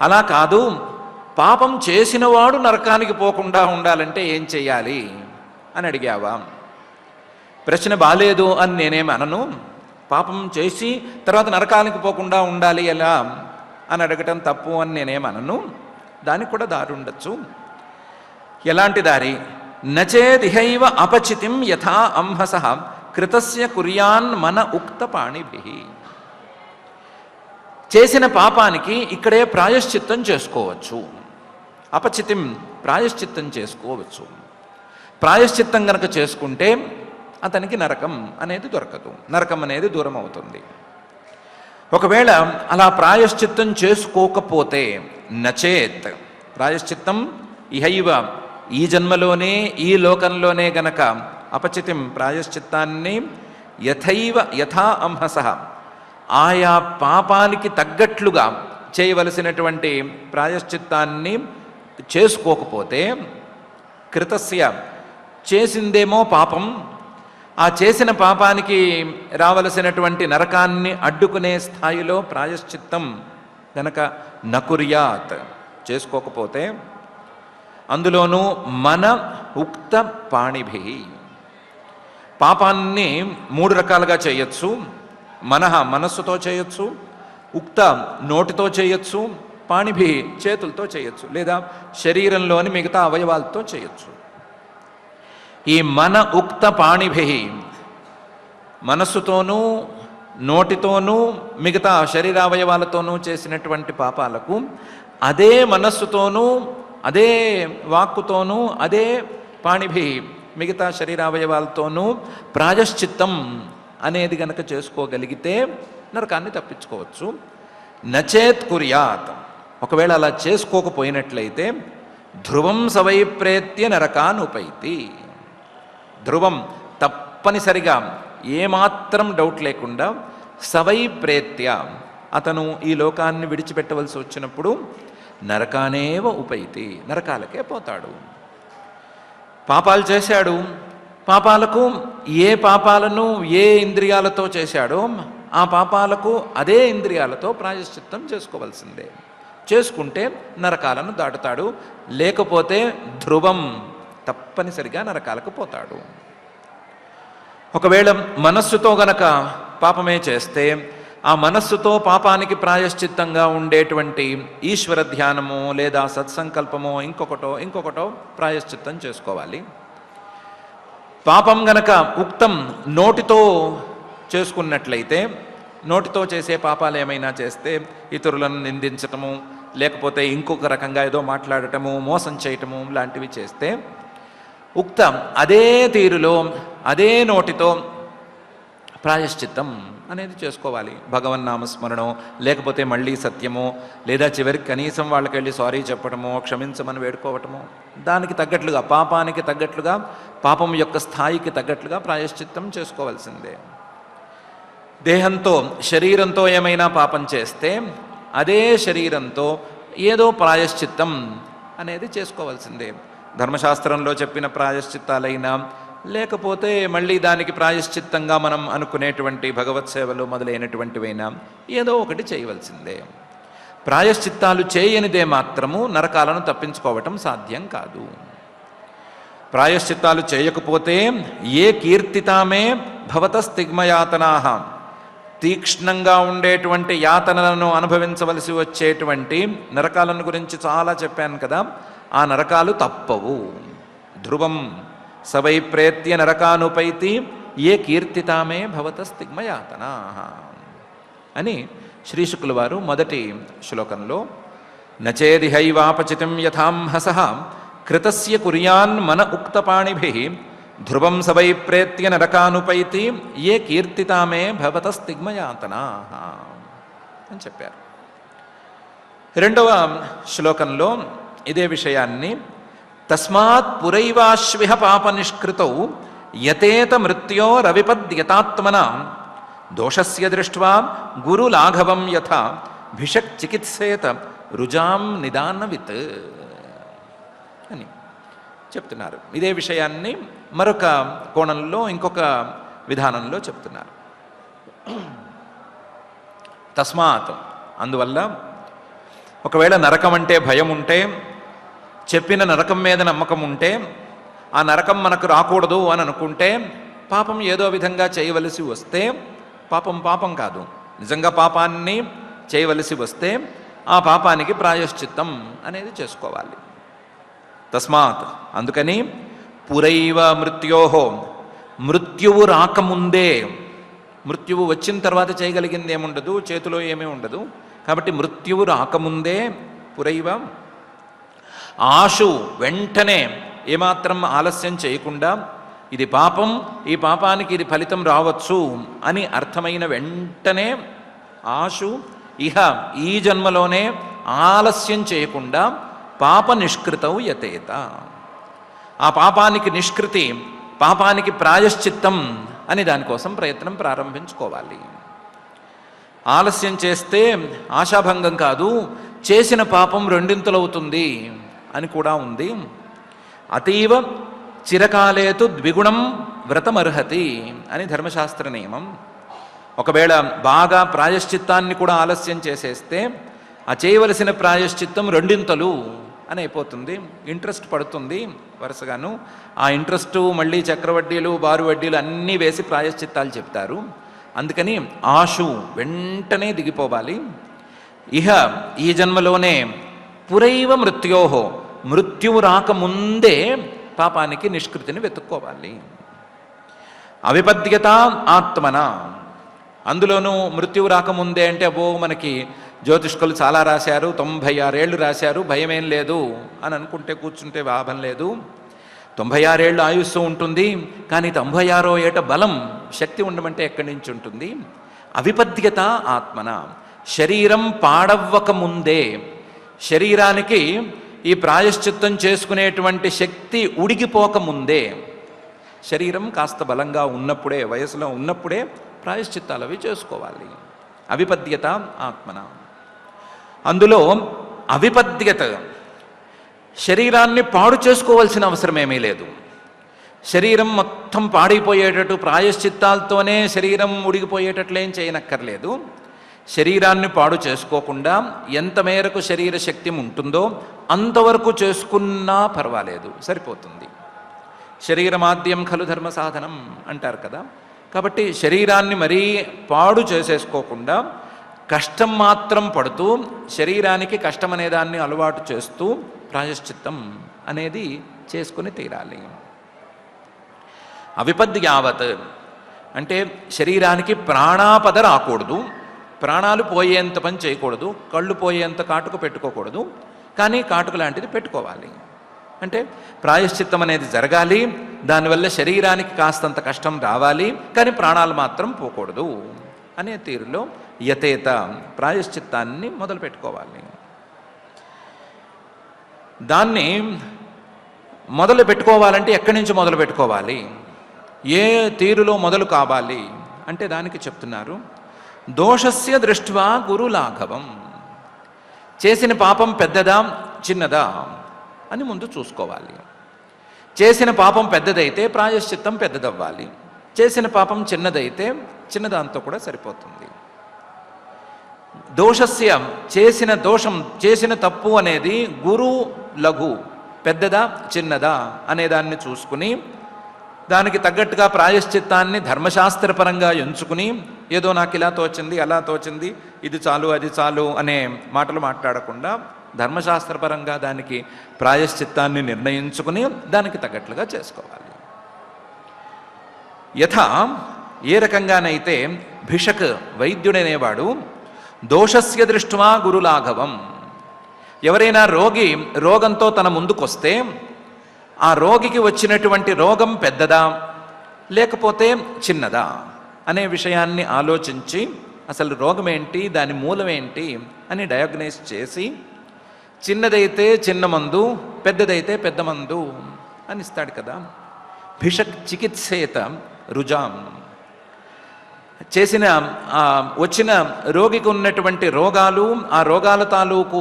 అలా కాదు, పాపం చేసినవాడు నరకానికి పోకుండా ఉండాలంటే ఏం చెయ్యాలి అని అడిగావా? ప్రశ్న బాలేదు అని నేనేమి అనను. పాపం చేసి తర్వాత నరకానికి పోకుండా ఉండాలి ఎలా అని అడగటం తప్పు అని నేనేమనను. దానికి కూడా దారి ఉండొచ్చు. ఎలాంటి దారి? నచేదిహైవ అపచితిం యథా అంహస కృతస్య కుర్యాన్ మన ఉక్త పాణిభిః. చేసిన పాపానికి ఇక్కడే ప్రాయశ్చిత్తం చేసుకోవచ్చు. అపచితిం ప్రాయశ్చిత్తం చేసుకోవచ్చు. ప్రాయశ్చిత్తం గనక చేసుకుంటే అతనికి నరకం అనేది దొరకదు, నరకం అనేది దూరం అవుతుంది. ఒకవేళ అలా ప్రాయశ్చిత్తం చేసుకోకపోతే నచేత్, ప్రాయశ్చిత్తం ఇహైవ ఈ జన్మలోనే ఈ లోకంలోనే గనక అపచితిం ప్రాయశ్చిత్తాన్ని యథైవ యథా అంహస ఆయా పాపానికి తగ్గట్లుగా చేయవలసినటువంటి ప్రాయశ్చిత్తాన్ని చేసుకోకపోతే కృతస్య చేసిందేమో పాపం, ఆ చేసిన పాపానికి రావలసినటువంటి నరకాన్ని అడ్డుకునే స్థాయిలో ప్రాయశ్చిత్తం గనక నకుర్యాత్ చేసుకోకపోతే, అందులోనూ మన ఉక్త పాణిభిః పాపాన్ని 3 రకాలుగా చేయొచ్చు. మనస్సుతో చేయొచ్చు, ఉక్త నోటితో చేయొచ్చు, పాణిభి చేతులతో చేయొచ్చు, లేదా శరీరంలోని మిగతా అవయవాలతో చేయొచ్చు. ఈ మన ఉక్త పాణిభిః మనస్సుతోనూ నోటితోనూ మిగతా శరీరావయవాలతోనూ చేసినటువంటి పాపాలకు అదే మనస్సుతోనూ అదే వాక్కుతోనూ అదే పాణిభి మిగతా శరీరావయవాలతోనూ ప్రాయశ్చిత్తం అనేది గనక చేసుకోగలిగితే నరకాన్ని తప్పించుకోవచ్చు. నచేత్ కుర్యాత్, ఒకవేళ అలా చేసుకోకపోయినట్లయితే ధ్రువం సవైప్రేత్య నరకానుపైతి, ధ్రువం తప్పనిసరిగా ఏమాత్రం డౌట్ లేకుండా సవైప్రేత్య అతను ఈ లోకాన్ని విడిచిపెట్టవలసి వచ్చినప్పుడు నరకానేవ ఉపైతి, నరకాలకే పోతాడు. పాపాలు చేశాడు, పాపాలకు ఏ పాపాలను ఏ ఇంద్రియాలతో చేశాడో ఆ పాపాలకు అదే ఇంద్రియాలతో ప్రాయశ్చిత్తం చేసుకోవాల్సిందే. చేసుకుంటే నరకాలను దాటుతాడు, లేకపోతే ధ్రువం తప్పనిసరిగా నరకాలకు పోతాడు. ఒకవేళ మనస్సుతో గనక పాపమే చేస్తే ఆ మనస్సుతో పాపానికి ప్రాయశ్చిత్తంగా ఉండేటువంటి ఈశ్వర ధ్యానము లేదా సత్సంకల్పమో ఇంకొకటో ప్రాయశ్చిత్తం చేసుకోవాలి. పాపం గనక ఉక్తం నోటితో చేసుకున్నట్లయితే, నోటితో చేసే పాపాలు ఏమైనా చేస్తే ఇతరులను నిందించటము, లేకపోతే ఇంకొక రకంగా ఏదో మాట్లాడటము, మోసం చేయటము లాంటివి చేస్తే ఉక్తం అదే తీరులో అదే నోటితో ప్రాయశ్చిత్తం అనేది చేసుకోవాలి. భగవన్నామస్మరణం, లేకపోతే మళ్ళీ సత్యమో, లేదా చివరికి కనీసం వాళ్ళకి వెళ్ళి సారీ చెప్పటమో, క్షమించమని వేడుకోవటమో, దానికి తగ్గట్లుగా పాపానికి తగ్గట్లుగా పాపం యొక్క స్థాయికి తగ్గట్లుగా ప్రాయశ్చిత్తం చేసుకోవాల్సిందే. దేహంతో శరీరంతో ఏమైనా పాపం చేస్తే అదే శరీరంతో ఏదో ప్రాయశ్చిత్తం అనేది చేసుకోవాల్సిందే. ధర్మశాస్త్రంలో చెప్పిన ప్రాయశ్చిత్తాలైనా, లేకపోతే మళ్ళీ దానికి ప్రాయశ్చిత్తంగా మనం అనుకునేటువంటి భగవత్ సేవలు మొదలైనటువంటివైనా ఏదో ఒకటి చేయవలసిందే. ప్రాయశ్చిత్తాలు చేయనిదే మాత్రము నరకాలను తప్పించుకోవటం సాధ్యం కాదు. ప్రాయశ్చిత్తాలు చేయకపోతే ఏ కీర్తితామే భవతస్తిగ్మయాతనాహ, తీక్ష్ణంగా ఉండేటువంటి యాతనలను అనుభవించవలసి వచ్చేటువంటి నరకాలను గురించి చాలా చెప్పాను కదా, ఆ నరకాలు తప్పవు. ధ్రువం సవైప్రేత్య నరకానుపైతి ఏ కీర్తితామే భవతస్తిగ్మయాతనా అని శ్రీశుకుల వారు మొదటి శ్లోకంలో నచేదిహైవాపచితం యథాంహస కృతస్య కుర్యాన్ మన ఉక్తపాణిభిః ధ్రువం సవైప్రేత్య నరకానుపైతి ఏ కీర్తితామే భవతస్తిగ్మయాతనా అని చెప్పారు. రెండవ శ్లోకంలో ఇదే విషయాన్ని తస్మాత్ పురైవాశ్విహ పాపనిష్కృతౌ యతేత మృత్యోరవిపద్యతాత్మన దోషస్య దృష్ట్వా గురులాఘవం యథా భిషక్ చికిత్సేత రుజాం నిదానవిత్ అని చెప్తున్నారు. ఇదే విషయాన్ని మరొక కోణంలో ఇంకొక విధానంలో చెప్తున్నారు. తస్మాత్, అందువల్ల ఒకవేళ నరకం అంటే భయం ఉంటే, చెప్పిన నరకం మీద నమ్మకం ఉంటే, ఆ నరకం మనకు రాకూడదు అని అనుకుంటే, పాపం ఏదో విధంగా చేయవలసి వస్తే, పాపం కాదు, నిజంగా పాపాన్ని చేయవలసి వస్తే ఆ పాపానికి ప్రాయశ్చిత్తం అనేది చేసుకోవాలి. తస్మాత్, అందుకని పురైవ మృత్యోహో, మృత్యువు రాకముందే, మృత్యువు వచ్చిన తర్వాత చేయగలిగింది ఏముండదు, చేతిలో ఏమీ ఉండదు, కాబట్టి మృత్యువు రాకముందే పురైవ, ఆశు వెంటనే ఏమాత్రం ఆలస్యం చేయకుండా, ఇది పాపం, ఈ పాపానికి ఇది ఫలితం రావచ్చు అని అర్థమైన వెంటనే ఆశు ఇహ ఈ జన్మలోనే ఆలస్యం చేయకుండా పాప నిష్కృతౌ యతేత, ఆ పాపానికి నిష్కృతి, పాపానికి ప్రాయశ్చిత్తం అని దానికోసం ప్రయత్నం ప్రారంభించుకోవాలి. ఆలస్యం చేస్తే ఆశాభంగం కాదు, చేసిన పాపం రెండింతలవుతుంది అని కూడా ఉంది. అతీవ చిరకాలేతు ద్విగుణం వ్రతమర్హతి అని ధర్మశాస్త్ర నియమం. ఒకవేళ బాగా ప్రాయశ్చిత్తాన్ని కూడా ఆలస్యం చేసేస్తే ఆ చేయవలసిన ప్రాయశ్చిత్తం రెండింతలు అని అయిపోతుంది. ఇంట్రెస్ట్ పడుతుంది వరుసగాను. ఆ ఇంట్రెస్టు మళ్ళీ చక్రవడ్డీలు, బారు వడ్డీలు అన్నీ వేసి ప్రాయశ్చిత్తాలు చెప్తారు. అందుకని ఆశు వెంటనే దిగిపోవాలి. ఇహ ఈ జన్మలోనే పురైవ మృత్యోహో, మృత్యువు రాకముందే పాపానికి నిష్కృతిని వెతుక్కోవాలి. అవిపద్యత ఆత్మన. అందులోనూ మృత్యువు రాకముందే అంటే అబ్బో మనకి జ్యోతిష్కులు చాలా రాశారు, 96 ఏళ్ళు రాశారు, భయమేం లేదు అని అనుకుంటే కూర్చుంటే లాభం లేదు. 96 ఏళ్ళు ఆయుస్సు ఉంటుంది, కానీ 96వ ఏట బలం శక్తి ఉండమంటే ఎక్కడి నుంచి ఉంటుంది? అవిపద్యత ఆత్మన. శరీరం పాడవ్వక ముందే, శరీరానికి ఈ ప్రాయశ్చిత్తం చేసుకునేటువంటి శక్తి ఉడిగిపోకముందే, శరీరం కాస్త బలంగా ఉన్నప్పుడే, వయసులో ఉన్నప్పుడే ప్రాయశ్చిత్తాలు అవి చేసుకోవాలి. అవిపద్యత ఆత్మన. అందులో అవిపద్యత, శరీరాన్ని పాడు చేసుకోవాల్సిన అవసరం ఏమీ లేదు. శరీరం మొత్తం పాడైపోయేటట్టు ప్రాయశ్చిత్తాలతోనే శరీరం ఉడిగిపోయేటట్లేం చేయనక్కర్లేదు. శరీరాన్ని పాడు చేసుకోకుండా ఎంత మేరకు శరీర శక్తి ఉంటుందో అంతవరకు చేసుకున్నా పర్వాలేదు, సరిపోతుంది. శరీరమాద్యం ఖలు ధర్మ సాధనం అంటారు కదా. కాబట్టి శరీరాన్ని మరీ పాడు చేసేసుకోకుండా కష్టం మాత్రం పడుతూ, శరీరానికి కష్టం అనే దాన్ని అలవాటు చేస్తూ ప్రాయశ్చిత్తం అనేది చేసుకుని తీరాలి. అవిపద్ యావత్ అంటే శరీరానికి ప్రాణాపద రాకూడదు, ప్రాణాలు పోయేంత పని చేయకూడదు, కళ్ళు పోయేంత కాటుకు పెట్టుకోకూడదు, కానీ కాటుకు లాంటిది పెట్టుకోవాలి. అంటే ప్రాయశ్చిత్తం అనేది జరగాలి, దానివల్ల శరీరానికి కాస్తంత కష్టం రావాలి, కానీ ప్రాణాలు మాత్రం పోకూడదు అనే తీరులో యతేత ప్రాయశ్చిత్తాన్ని మొదలు పెట్టుకోవాలి. దాన్ని మొదలు పెట్టుకోవాలంటే ఎక్కడి నుంచి మొదలు పెట్టుకోవాలి, ఏ తీరులో మొదలు కావాలి అంటే దానికి చెప్తున్నారు, దోషస్య దృష్ట్వా గురులాఘవం. చేసిన పాపం పెద్దదా చిన్నదా అని ముందు చూసుకోవాలి. చేసిన పాపం పెద్దదైతే ప్రాయశ్చిత్తం పెద్దదవ్వాలి, చేసిన పాపం చిన్నదైతే చిన్నదాంతో కూడా సరిపోతుంది. దోషస్య చేసిన దోషం, చేసిన తప్పు అనేది గురు లఘు, పెద్దదా చిన్నదా అనేదాన్ని చూసుకుని దానికి తగ్గట్టుగా ప్రాయశ్చిత్తాన్ని ధర్మశాస్త్రపరంగా ఎంచుకుని, ఏదో నాకు ఇలా తోచింది అలా తోచింది, ఇది చాలు అది చాలు అనే మాటలు మాట్లాడకుండా ధర్మశాస్త్రపరంగా దానికి ప్రాయశ్చిత్తాన్ని నిర్ణయించుకుని దానికి తగ్గట్లుగా చేసుకోవాలి. యథా ఏ రకంగానైతే భిషక్ వైద్యుడనేవాడు దోషస్య దృష్ట్వా గురులాఘవం, ఎవరైనా రోగి రోగంతో తన ముందుకొస్తే ఆ రోగికి వచ్చినటువంటి రోగం పెద్దదా లేకపోతే చిన్నదా అనే విషయాన్ని ఆలోచించి అసలు రోగం ఏంటి, దాని మూలం ఏంటి అని డయాగ్నైజ్ చేసి, చిన్నదైతే చిన్న మందు, పెద్దదైతే పెద్ద మందు అని ఇస్తాడు కదా. భిషక్ చికిత్సేత రుజాం, చేసిన వచ్చిన రోగికి ఉన్నటువంటి రోగాలు, ఆ రోగాల తాలూకు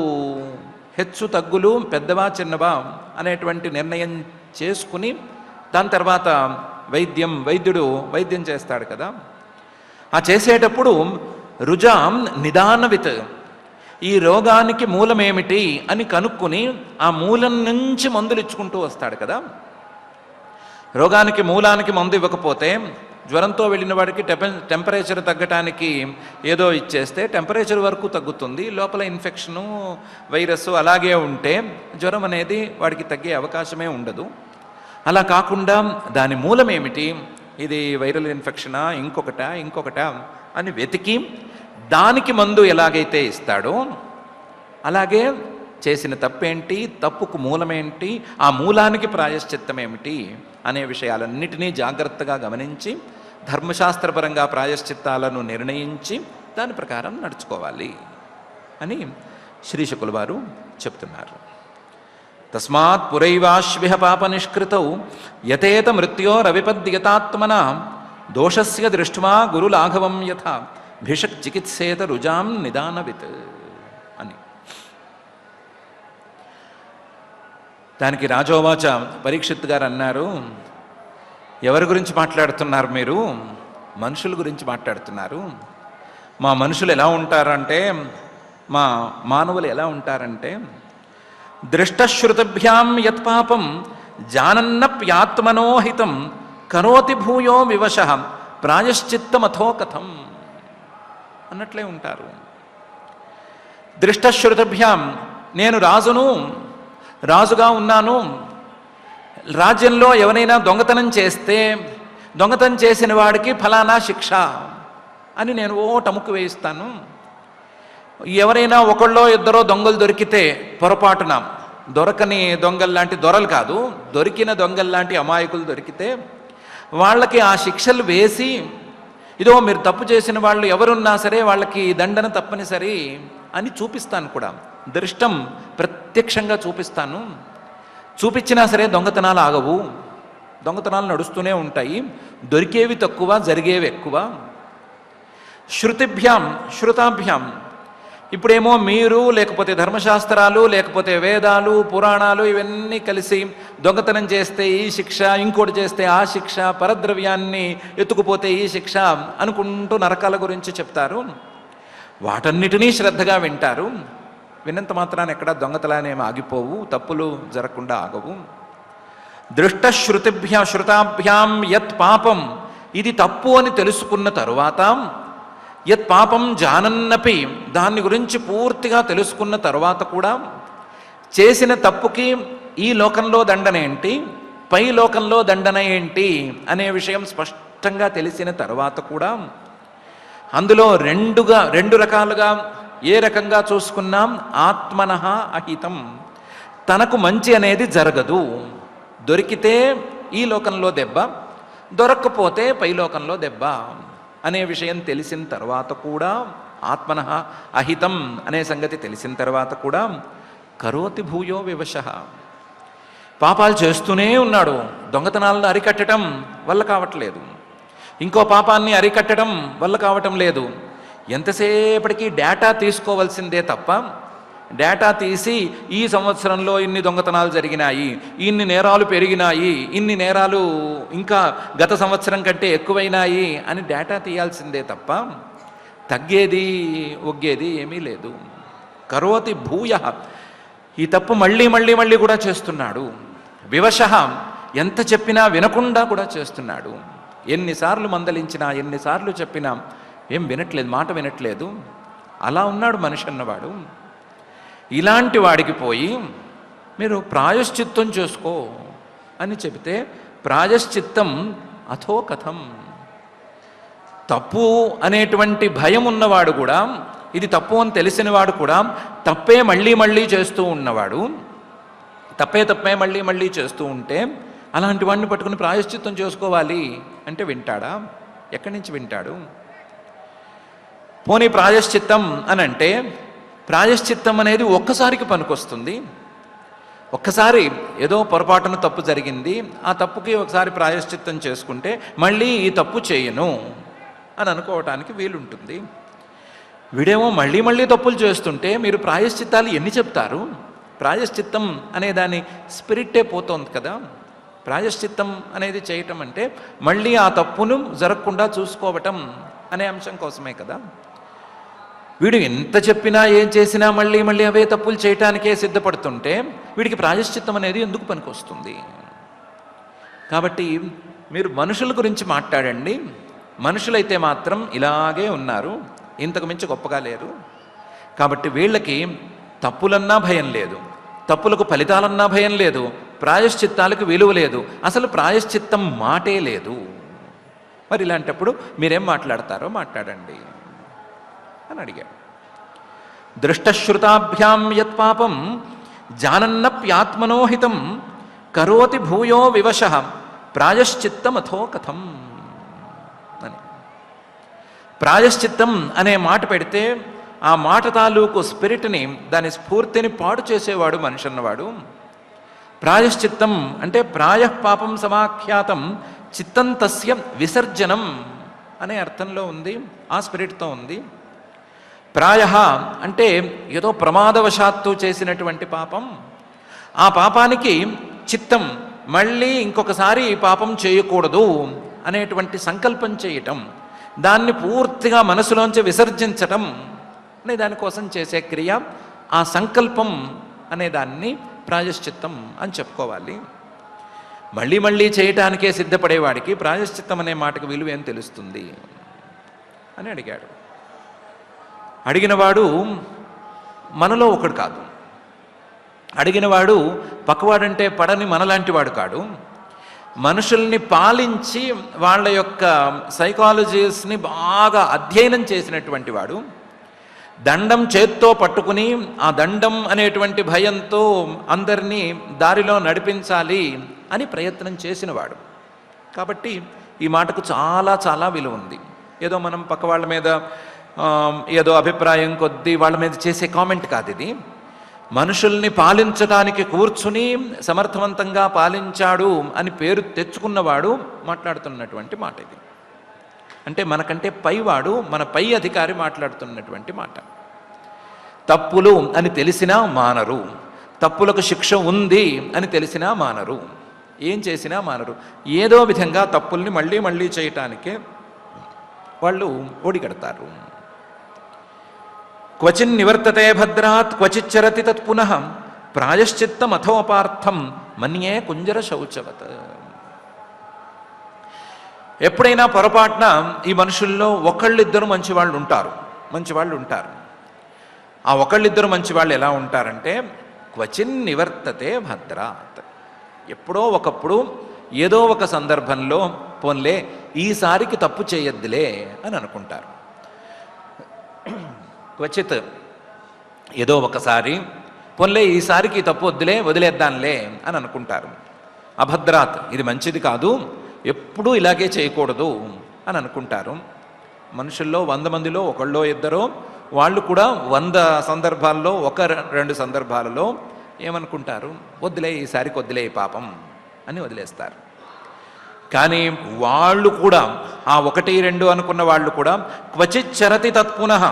హెచ్చు తగ్గులు పెద్దవా చిన్నవా అనేటువంటి నిర్ణయం చేసుకుని దాని తర్వాత వైద్యుడు వైద్యం చేస్తాడు కదా. ఆ చేసేటప్పుడు రుజాం నిదానవిత్, ఈ రోగానికి మూలమేమిటి అని కనుక్కొని ఆ మూలం నుంచి మందులు ఇచ్చుకుంటూ వస్తాడు కదా. రోగానికి మూలానికి మందు ఇవ్వకపోతే, జ్వరంతో వెళ్ళిన వాడికి టెంపరేచర్ తగ్గటానికి ఏదో ఇచ్చేస్తే టెంపరేచర్ వరకు తగ్గుతుంది, లోపల ఇన్ఫెక్షను వైరస్ అలాగే ఉంటే జ్వరం అనేది వాడికి తగ్గే అవకాశమే ఉండదు. అలా కాకుండా దాని మూలం ఏమిటి, ఇది వైరల్ ఇన్ఫెక్షనా ఇంకొకటా అని వెతికి దానికి మందు ఎలాగైతే ఇస్తాడో అలాగే చేసిన తప్పేంటి, తప్పుకు మూలమేంటి, ఆ మూలానికి ప్రాయశ్చిత్తం ఏమిటి అనే విషయాలన్నిటినీ జాగ్రత్తగా గమనించి ధర్మశాస్త్రపరంగా ప్రాయశ్చిత్తాలను నిర్ణయించి దాని ప్రకారం నడుచుకోవాలి అని శ్రీశుకుల వారు చెప్తున్నారు. తస్మాత్ పురైవాశ్విహ పాప నిష్కృతౌ యతేత మృత్యోరవిపద్యతాత్మన దోషస్య దృష్ట్వా గురులాఘవం యథా భిషక్ చికిత్సేత రుజాం నిదానవిత్ అని. దానికి రాజోవాచ పరీక్షిత్ గారు అన్నారు, ఎవరి గురించి మాట్లాడుతున్నారు మీరు? మనుషుల గురించి మాట్లాడుతున్నారు. మా మనుషులు ఎలా ఉంటారంటే, మా మానవులు ఎలా ఉంటారంటే, దృష్టశ్రుతభ్యాం యత్పాపం జానన్నప్యాత్మనోహితం కరోతి భూయో వివశ ప్రాయశ్చిత్తమథో కథం అన్నట్లే ఉంటారు. దృష్టశ్రుతభ్యాం, నేను రాజుగా ఉన్నాను, రాజ్యంలో ఎవరైనా దొంగతనం చేస్తే దొంగతనం చేసిన వాడికి ఫలానా శిక్ష అని నేను టముక్కు వేయిస్తాను. ఎవరైనా ఒకళ్ళో ఇద్దరో దొంగలు దొరికితే పొరపాటున, దొరకని దొంగల్లాంటి దొరలు కాదు, దొరికిన దొంగల్లాంటి అమాయకులు దొరికితే వాళ్ళకి ఆ శిక్షలు వేసి, ఇదో మీరు తప్పు చేసిన వాళ్ళు ఎవరున్నా సరే వాళ్ళకి దండన తప్పనిసరి అని చూపిస్తాను కూడా. దృష్టం ప్రత్యక్షంగా చూపిస్తాను. చూపించినా సరే దొంగతనాలు ఆగవు, దొంగతనాలు నడుస్తూనే ఉంటాయి. దొరికేవి తక్కువ, జరిగేవి ఎక్కువ. శ్రుతాభ్యాం ఇప్పుడేమో మీరు, లేకపోతే ధర్మశాస్త్రాలు, లేకపోతే వేదాలు, పురాణాలు ఇవన్నీ కలిసి దొంగతనం చేస్తే ఈ శిక్ష, ఇంకోటి చేస్తే ఆ శిక్ష, పరద్రవ్యాన్ని ఎత్తుకుపోతే ఈ శిక్ష అనుకుంటూ నరకాల గురించి చెప్తారు. వాటన్నిటినీ శ్రద్ధగా వింటారు. విన్నంత మాత్రాన్ని ఎక్కడా దొంగతనాలేమి ఆగిపోవు, తప్పులు జరగకుండా ఆగవు. శ్రుతాభ్యాం యత్ పాపం, ఇది తప్పు అని తెలుసుకున్న తరువాత, యత్ పాపం జానన్నపి, దాన్ని గురించి పూర్తిగా తెలుసుకున్న తరువాత కూడా చేసిన తప్పుకి ఈ లోకంలో దండన ఏంటి, పై లోకంలో దండన ఏంటి అనే విషయం స్పష్టంగా తెలిసిన తరువాత కూడా అందులో రెండు రకాలుగా ఏ రకంగా చూసుకున్నాం, ఆత్మనః అహితం, తనకు మంచి అనేది జరగదు. దొరికితే ఈ లోకంలో దెబ్బ, దొరక్కపోతే పై లోకంలో దెబ్బ అనే విషయం తెలిసిన తర్వాత కూడా, ఆత్మనః అహితం అనే సంగతి తెలిసిన తర్వాత కూడా, కరోతి భూయో వివశః, పాపాలు చేస్తూనే ఉన్నాడు. దొంగతనాలను అరికట్టడం వల్ల కావట్లేదు, ఇంకో పాపాన్ని అరికట్టడం వల్ల కావటం లేదు. ఎంతసేపటికి డేటా తీసుకోవాల్సిందే తప్ప, డేటా తీసి ఈ సంవత్సరంలో ఇన్ని దొంగతనాలు జరిగినాయి, ఇన్ని నేరాలు పెరిగినాయి, ఇన్ని నేరాలు ఇంకా గత సంవత్సరం కంటే ఎక్కువైనాయి అని డేటా తీయాల్సిందే తప్ప తగ్గేది ఒగ్గేది ఏమీ లేదు. కరోతి భూయః, ఈ తప్పు మళ్ళీ మళ్ళీ మళ్ళీ కూడా చేస్తున్నాడు. వివశః, ఎంత చెప్పినా వినకుండా కూడా చేస్తున్నాడు. ఎన్నిసార్లు మందలించినా, ఎన్నిసార్లు చెప్పినా ఏం వినట్లేదు, మాట వినట్లేదు. అలా ఉన్నాడు మనిషి అన్నవాడు. ఇలాంటి వాడికి పోయి మీరు ప్రాయశ్చిత్తం చేసుకో అని చెబితే, ప్రాయశ్చిత్తం అథో కథం, తప్పు అనేటువంటి భయం ఉన్నవాడు కూడా, ఇది తప్పు అని తెలిసినవాడు కూడా తప్పే మళ్ళీ మళ్ళీ చేస్తూ ఉన్నవాడు, తప్పే మళ్ళీ మళ్ళీ చేస్తూ ఉంటే అలాంటి వాడిని పట్టుకుని ప్రాయశ్చిత్తం చేసుకోవాలి అంటే వింటాడా? ఎక్కడి నుంచి వింటాడు? పోనీ ప్రాయశ్చిత్తం అని అంటే, ప్రాయశ్చిత్తం అనేది ఒక్కసారికి పనికొస్తుంది. ఒక్కసారి ఏదో పొరపాటున తప్పు జరిగింది, ఆ తప్పుకి ఒకసారి ప్రాయశ్చిత్తం చేసుకుంటే మళ్ళీ ఈ తప్పు చేయను అని అనుకోవటానికి వీలుంటుంది. వీడేమో మళ్ళీ మళ్ళీ తప్పులు చేస్తుంటే మీరు ప్రాయశ్చిత్తాలు ఎన్ని చెప్తారు? ప్రాయశ్చిత్తం అనే దాని స్పిరిట్టే పోతోంది కదా. ప్రాయశ్చిత్తం అనేది చేయటం అంటే మళ్ళీ ఆ తప్పును జరగకుండా చూసుకోవటం అనే అంశం కోసమే కదా. వీడు ఎంత చెప్పినా ఏం చేసినా మళ్ళీ మళ్ళీ అవే తప్పులు చేయటానికే సిద్ధపడుతుంటే వీడికి ప్రాయశ్చిత్తం అనేది ఎందుకు పనికొస్తుంది? కాబట్టి మీరు మనుషుల గురించి మాట్లాడండి. మనుషులైతే మాత్రం ఇలాగే ఉన్నారు, ఇంతకు మించి గొప్పగా లేరు. కాబట్టి వీళ్ళకి తప్పులన్నా భయం లేదు, తప్పులకు ఫలితాలన్నా భయం లేదు, ప్రాయశ్చిత్తాలకు విలువ లేదు, అసలు ప్రాయశ్చిత్తం మాటే లేదు. మరి ఇలాంటప్పుడు మీరేం మాట్లాడతారో మాట్లాడండి అని అడిగాడు. దృష్టశ్రుతాభ్యాం యత్ పాపం జానన్నప్యాత్మనోహితం కరోతి భూయో వివశః ప్రాయశ్చిత్తమథో కథం అని. ప్రాయశ్చిత్తం అనే మాట పెడితే ఆ మాట తాలూకు స్పిరిట్ని, దాని స్ఫూర్తిని పాడు చేసేవాడు మనిషి అన్నవాడు. ప్రాయశ్చిత్తం అంటే ప్రాయః పాపం సమాఖ్యాతం చిత్తం తస్య విసర్జనం అనే అర్థంలో ఉంది, ఆ స్పిరిట్తో ఉంది. ప్రాయః అంటే ఏదో ప్రమాదవశాత్తు చేసినటువంటి పాపం, ఆ పాపానికి చిత్తం, మళ్ళీ ఇంకొకసారి ఈ పాపం చేయకూడదు అనేటువంటి సంకల్పం చేయటం, దాన్ని పూర్తిగా మనసులోంచి విసర్జించటం అనే దానికోసం చేసే క్రియ, ఆ సంకల్పం అనే దాన్ని ప్రాయశ్చిత్తం అని చెప్పుకోవాలి. మళ్ళీ మళ్ళీ చేయటానికే సిద్ధపడేవాడికి ప్రాయశ్చిత్తం అనే మాటకు విలువ ఏం తెలుస్తుంది అని అడిగాడు. అడిగినవాడు మనలో ఒకడు కాదు, అడిగినవాడు పక్కవాడంటే పడని మనలాంటి వాడు కాడు. మనుషుల్ని పాలించి వాళ్ళ యొక్క సైకాలజీస్ని బాగా అధ్యయనం చేసినటువంటి వాడు, దండం చేత్తో పట్టుకుని ఆ దండం అనేటువంటి భయంతో అందరినీ దారిలో నడిపించాలి అని ప్రయత్నం చేసినవాడు. కాబట్టి ఈ మాటకు చాలా చాలా విలువ ఉంది. ఏదో మనం పక్క వాళ్ళ మీద ఏదో అభిప్రాయం కొద్దీ వాళ్ళ మీద చేసే కామెంట్ కాదు ఇది. మనుషుల్ని పాలించడానికి కూర్చుని సమర్థవంతంగా పాలించాడు అని పేరు తెచ్చుకున్నవాడు మాట్లాడుతున్నటువంటి మాట ఇది. అంటే మనకంటే పైవాడు, మన పై అధికారి మాట్లాడుతున్నటువంటి మాట. తప్పులు అని తెలిసినా మానరు, తప్పులకు శిక్ష ఉంది అని తెలిసినా మానరు, ఏం చేసినా మానరు. ఏదో విధంగా తప్పుల్ని మళ్ళీ మళ్ళీ చేయటానికే వాళ్ళు ఓడిగడతారు. క్వచిన్ నివర్తతే భద్రాత్ క్వచిచ్చరతి తత్ పునః ప్రాయశ్చిత్తం అథోపార్థం మన్యే కుంజర శౌచవత్. ఎప్పుడైనా పొరపాటున ఈ మనుషుల్లో ఒకళ్ళిద్దరు మంచివాళ్ళు ఉంటారు. ఆ ఒకళ్ళిద్దరు మంచివాళ్ళు ఎలా ఉంటారంటే క్వచిన్ నివర్తతే భద్రాత్, ఎప్పుడో ఒకప్పుడు ఏదో ఒక సందర్భంలో పోన్లే ఈసారికి తప్పు చేయొద్దులే అని అనుకుంటారు. క్వచిత్ ఏదో ఒకసారి పోన్లే ఈసారికి తప్పు వదిలేద్దాంలే అని అనుకుంటారు. అభద్రాత్ ఇది మంచిది కాదు, ఎప్పుడూ ఇలాగే చేయకూడదు అని అనుకుంటారు. మనుషుల్లో 100 మందిలో ఒకళ్ళో ఇద్దరో వాళ్ళు కూడా 100 సందర్భాల్లో 1-2 సందర్భాలలో ఏమనుకుంటారు, వద్దులే ఈసారికి వద్దులే పాపం అని వదిలేస్తారు. కానీ వాళ్ళు కూడా ఆ 1-2 అనుకున్న వాళ్ళు కూడా క్వచిచ్చరతి తత్పునః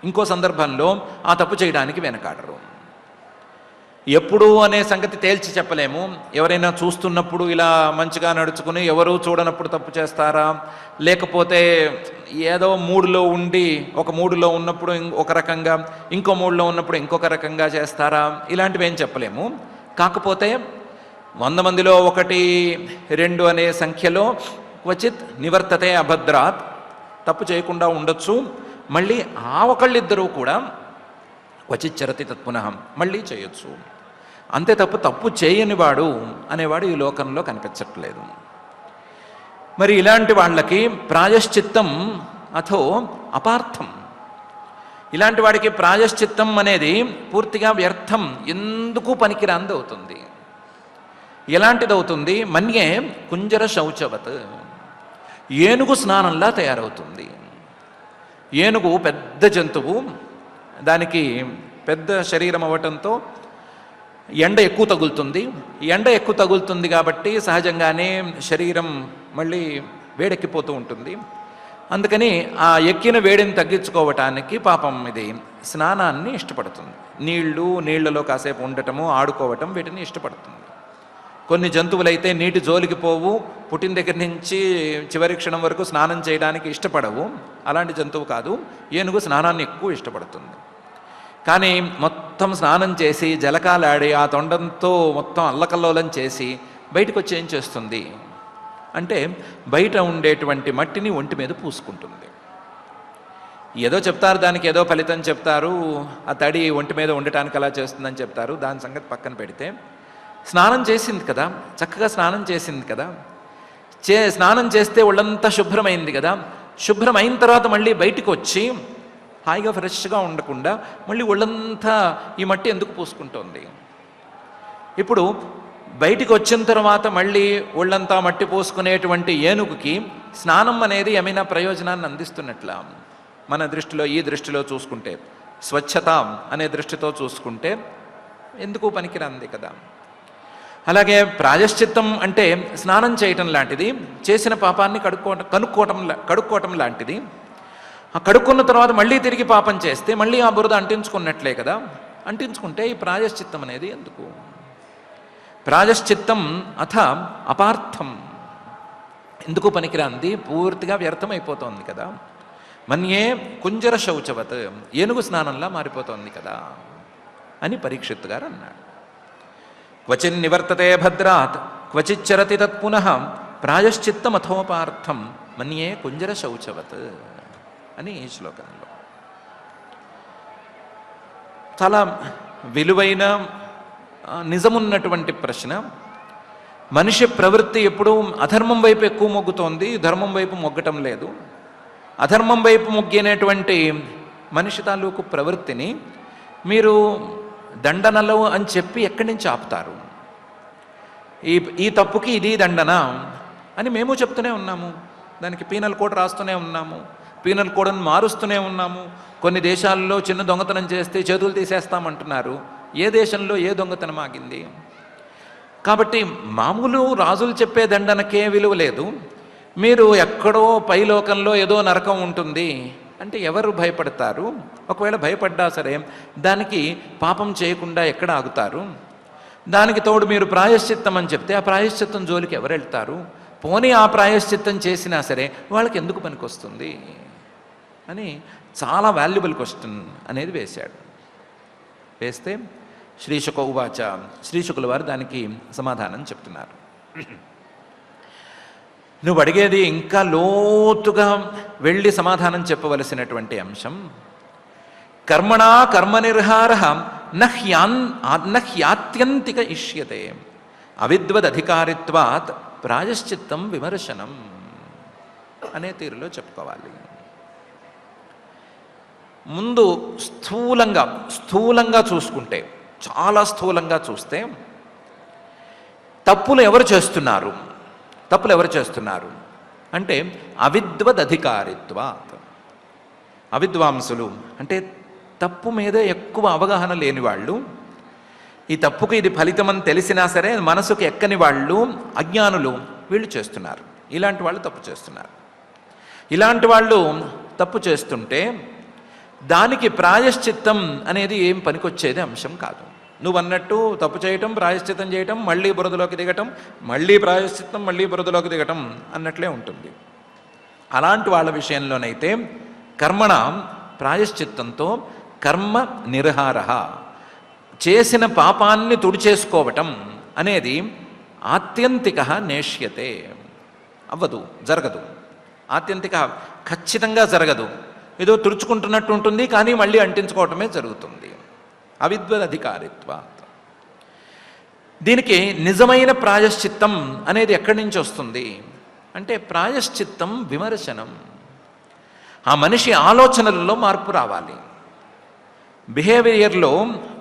ఇంకో సందర్భంలో ఆ తప్పు చేయడానికి వెనకాడరు. ఎప్పుడు అనే సంగతి తేల్చి చెప్పలేము. ఎవరైనా చూస్తున్నప్పుడు ఇలా మంచిగా నడుచుకుని ఎవరు చూడనప్పుడు తప్పు చేస్తారా, లేకపోతే ఏదో మూడులో ఉండి ఒక మూడులో ఉన్నప్పుడు ఒక రకంగా, ఇంకో మూడులో ఉన్నప్పుడు ఇంకొక రకంగా చేస్తారా, ఇలాంటివి ఏం చెప్పలేము. కాకపోతే 100 మందిలో 1-2 అనే సంఖ్యలో క్వచిత్ నివర్తతే అభద్రాత్, తప్పు చేయకుండా ఉండొచ్చు. మళ్ళీ ఆ ఒకళ్ళిద్దరూ కూడా క్వచిచ్చరతి తత్పునః మళ్ళీ చేయొచ్చు. అంతే తప్పు చేయనివాడు అనేవాడు ఈ లోకంలో కనిపించట్లేదు. మరి ఇలాంటి వాళ్ళకి ప్రాయశ్చిత్తం అథో అపార్థం, ఇలాంటి వాడికి ప్రాయశ్చిత్తం అనేది పూర్తిగా వ్యర్థం, ఎందుకు పనికిరాంది అవుతుంది. ఎలాంటిదవుతుంది? మన్యే కుంజర శౌచవత్, ఏనుగు స్నానంలా తయారవుతుంది. ఏనుగు పెద్ద జంతువు, దానికి పెద్ద శరీరం అవ్వటంతో ఎండ ఎక్కువ తగులుతుంది కాబట్టి సహజంగానే శరీరం మళ్ళీ వేడెక్కిపోతూ ఉంటుంది. అందుకని ఆ ఎక్కిన వేడిని తగ్గించుకోవటానికి పాపం ఇది స్నానాన్ని ఇష్టపడుతుంది. నీళ్లలో కాసేపు ఉండటము, ఆడుకోవటం వీటిని ఇష్టపడుతుంది. కొన్ని జంతువులైతే నీటి జోలికి పోవు, పుట్టిన దగ్గర నుంచి చివరి క్షణం వరకు స్నానం చేయడానికి ఇష్టపడవు. అలాంటి జంతువు కాదు. ఏనుగు స్నానాన్ని ఎక్కువ ఇష్టపడుతుంది. కానీ మొత్తం స్నానం చేసి జలకాలాడి ఆ తొండంతో మొత్తం అల్లకల్లోలం చేసి బయటకు వచ్చి ఏం చేస్తుంది అంటే బయట ఉండేటువంటి మట్టిని ఒంటి మీద పూసుకుంటుంది. ఏదో చెప్తారు, దానికి ఏదో ఫలితం చెప్తారు, ఆ తడి ఒంటి మీద ఉండటానికి అలా చేస్తుందని చెప్తారు. దాని సంగతి పక్కన పెడితే స్నానం చేసింది కదా, చక్కగా స్నానం చేసింది కదా, స్నానం చేస్తే ఒళ్ళంతా శుభ్రమైంది కదా, శుభ్రమైన తర్వాత మళ్ళీ బయటికి వచ్చి హాయిగా ఫ్రెష్గా ఉండకుండా మళ్ళీ ఒళ్ళంతా ఈ మట్టి ఎందుకు పూసుకుంటోంది? ఇప్పుడు బయటికి వచ్చిన తర్వాత మళ్ళీ ఒళ్ళంతా మట్టి పోసుకునేటువంటి ఏనుగుకి స్నానం అనేది ఏమైనా ప్రయోజనాన్ని అందిస్తున్నట్లా? మన దృష్టిలో, ఈ దృష్టిలో చూసుకుంటే, స్వచ్ఛత అనే దృష్టితో చూసుకుంటే ఎందుకు పనికిరాంది కదా. అలాగే ప్రాయశ్చిత్తం అంటే స్నానం చేయటం లాంటిది, చేసిన పాపాన్ని కడుక్కోవటం లాంటిది. ఆ కడుక్కున్న తర్వాత మళ్ళీ తిరిగి పాపం చేస్తే మళ్ళీ ఆ బురద అంటించుకున్నట్లే కదా. అంటించుకుంటే ఈ ప్రాయశ్చిత్తం అనేది ఎందుకు? ప్రాయశ్చిత్తం అథ అపార్థం, ఎందుకు పనికిరాంది, పూర్తిగా వ్యర్థమైపోతోంది కదా. మన్యే కుంజర శౌచవత్, ఏనుగు స్నానంలా మారిపోతోంది కదా అని పరీక్షిత్ గారు అన్నాడు. క్వచిన్ నివర్తతే భద్రాత్ క్వచిచ్చరతి తత్పునః ప్రాయశ్చిత్తం అథోపార్థం మన్యే కుంజర శౌచవత్ అని ఈ శ్లోకంలో చాలా విలువైన నిజమున్నటువంటి ప్రశ్న. మనిషి ప్రవృత్తి ఎప్పుడూ అధర్మం వైపు ఎక్కువ మొగ్గుతోంది, ధర్మం వైపు మొగ్గటం లేదు. అధర్మం వైపు మొగ్గినటువంటి మనిషి తాలూకు ప్రవృత్తిని మీరు దండనలు అని చెప్పి ఎక్కడి నుంచి ఆపుతారు? ఈ తప్పుకి ఇది దండన అని మేము చెప్తూనే ఉన్నాము. దానికి పీనల్ కోడ్ రాస్తూనే ఉన్నాము, పీనల్ కోడ్ని మారుస్తూనే ఉన్నాము. కొన్ని దేశాల్లో చిన్న దొంగతనం చేస్తే చేతులు తీసేస్తామంటున్నారు. ఏ దేశంలో ఏ దొంగతనం ఆగింది? కాబట్టి మామూలు రాజులు చెప్పే దండనకే విలువ లేదు. మీరు ఎక్కడో పైలోకంలో ఏదో నరకం ఉంటుంది అంటే ఎవరు భయపడతారు? ఒకవేళ భయపడ్డా సరే దానికి పాపం చేయకుండా ఎక్కడ ఆగుతారు? దానికి తోడు మీరు ప్రాయశ్చిత్తం అని చెప్తే ఆ ప్రాయశ్చిత్తం జోలికి ఎవరు వెళ్తారు? పోనీ ఆ ప్రాయశ్చిత్తం చేసినా సరే వాళ్ళకి ఎందుకు పనికొస్తుంది అని చాలా వాల్యుబుల్ క్వశ్చన్ అనేది వేశాడు. వేస్తే శ్రీశుక ఉవాచ, శ్రీశుకుల వారు దానికి సమాధానం చెప్తున్నారు. నువ్వు అడిగేది ఇంకా లోతుగా వెళ్ళి సమాధానం చెప్పవలసినటువంటి అంశం. కర్మణా కర్మనిర్హార నహ్యాత్యంతిక ఇష్యతే అవిద్వదధికారిత్వాత్ ప్రాయశ్చిత్తం విమర్శనం అనే తీరులో చెప్పుకోవాలి. ముందు స్థూలంగా చూసుకుంటే, చాలా స్థూలంగా చూస్తే తప్పులు ఎవరు చేస్తున్నారు అంటే అవిద్వదధికారిత్వాత్. అవిద్వాంసులు అంటే తప్పు మీద ఎక్కువ అవగాహన లేని వాళ్ళు, ఈ తప్పుకు ఇది ఫలితం అని తెలిసినా సరే మనసుకు ఎక్కని వాళ్ళు, అజ్ఞానులు, వీళ్ళు చేస్తున్నారు. ఇలాంటి వాళ్ళు తప్పు చేస్తున్నారు. ఇలాంటి వాళ్ళు తప్పు చేస్తుంటే దానికి ప్రాయశ్చిత్తం అనేది ఏం పనికొచ్చేది అంశం కాదు. నువ్వు అన్నట్టు తప్పు చేయటం, ప్రాయశ్చిత్తం చేయటం, మళ్ళీ బురదలోకి దిగటం, మళ్ళీ ప్రాయశ్చిత్తం, మళ్ళీ బురదలోకి దిగటం అన్నట్లే ఉంటుంది. అలాంటి వాళ్ళ విషయంలోనైతే కర్మణ ప్రాయశ్చిత్తంతో కర్మ నిర్హార, చేసిన పాపాన్ని తుడిచేసుకోవటం అనేది ఆత్యంతిక నేష్యతే, అవ్వదు, జరగదు. ఆత్యంతిక ఖచ్చితంగా జరగదు. ఏదో తుడుచుకుంటున్నట్టు ఉంటుంది కానీ మళ్ళీ అంటించుకోవటమే జరుగుతుంది. అవిద్వదధికారిత్వాత్. దీనికి నిజమైన ప్రాయశ్చిత్తం అనేది ఎక్కడి నుంచి వస్తుంది అంటే ప్రాయశ్చిత్తం విమర్శనం. ఆ మనిషి ఆలోచనలలో మార్పు రావాలి, బిహేవియర్లో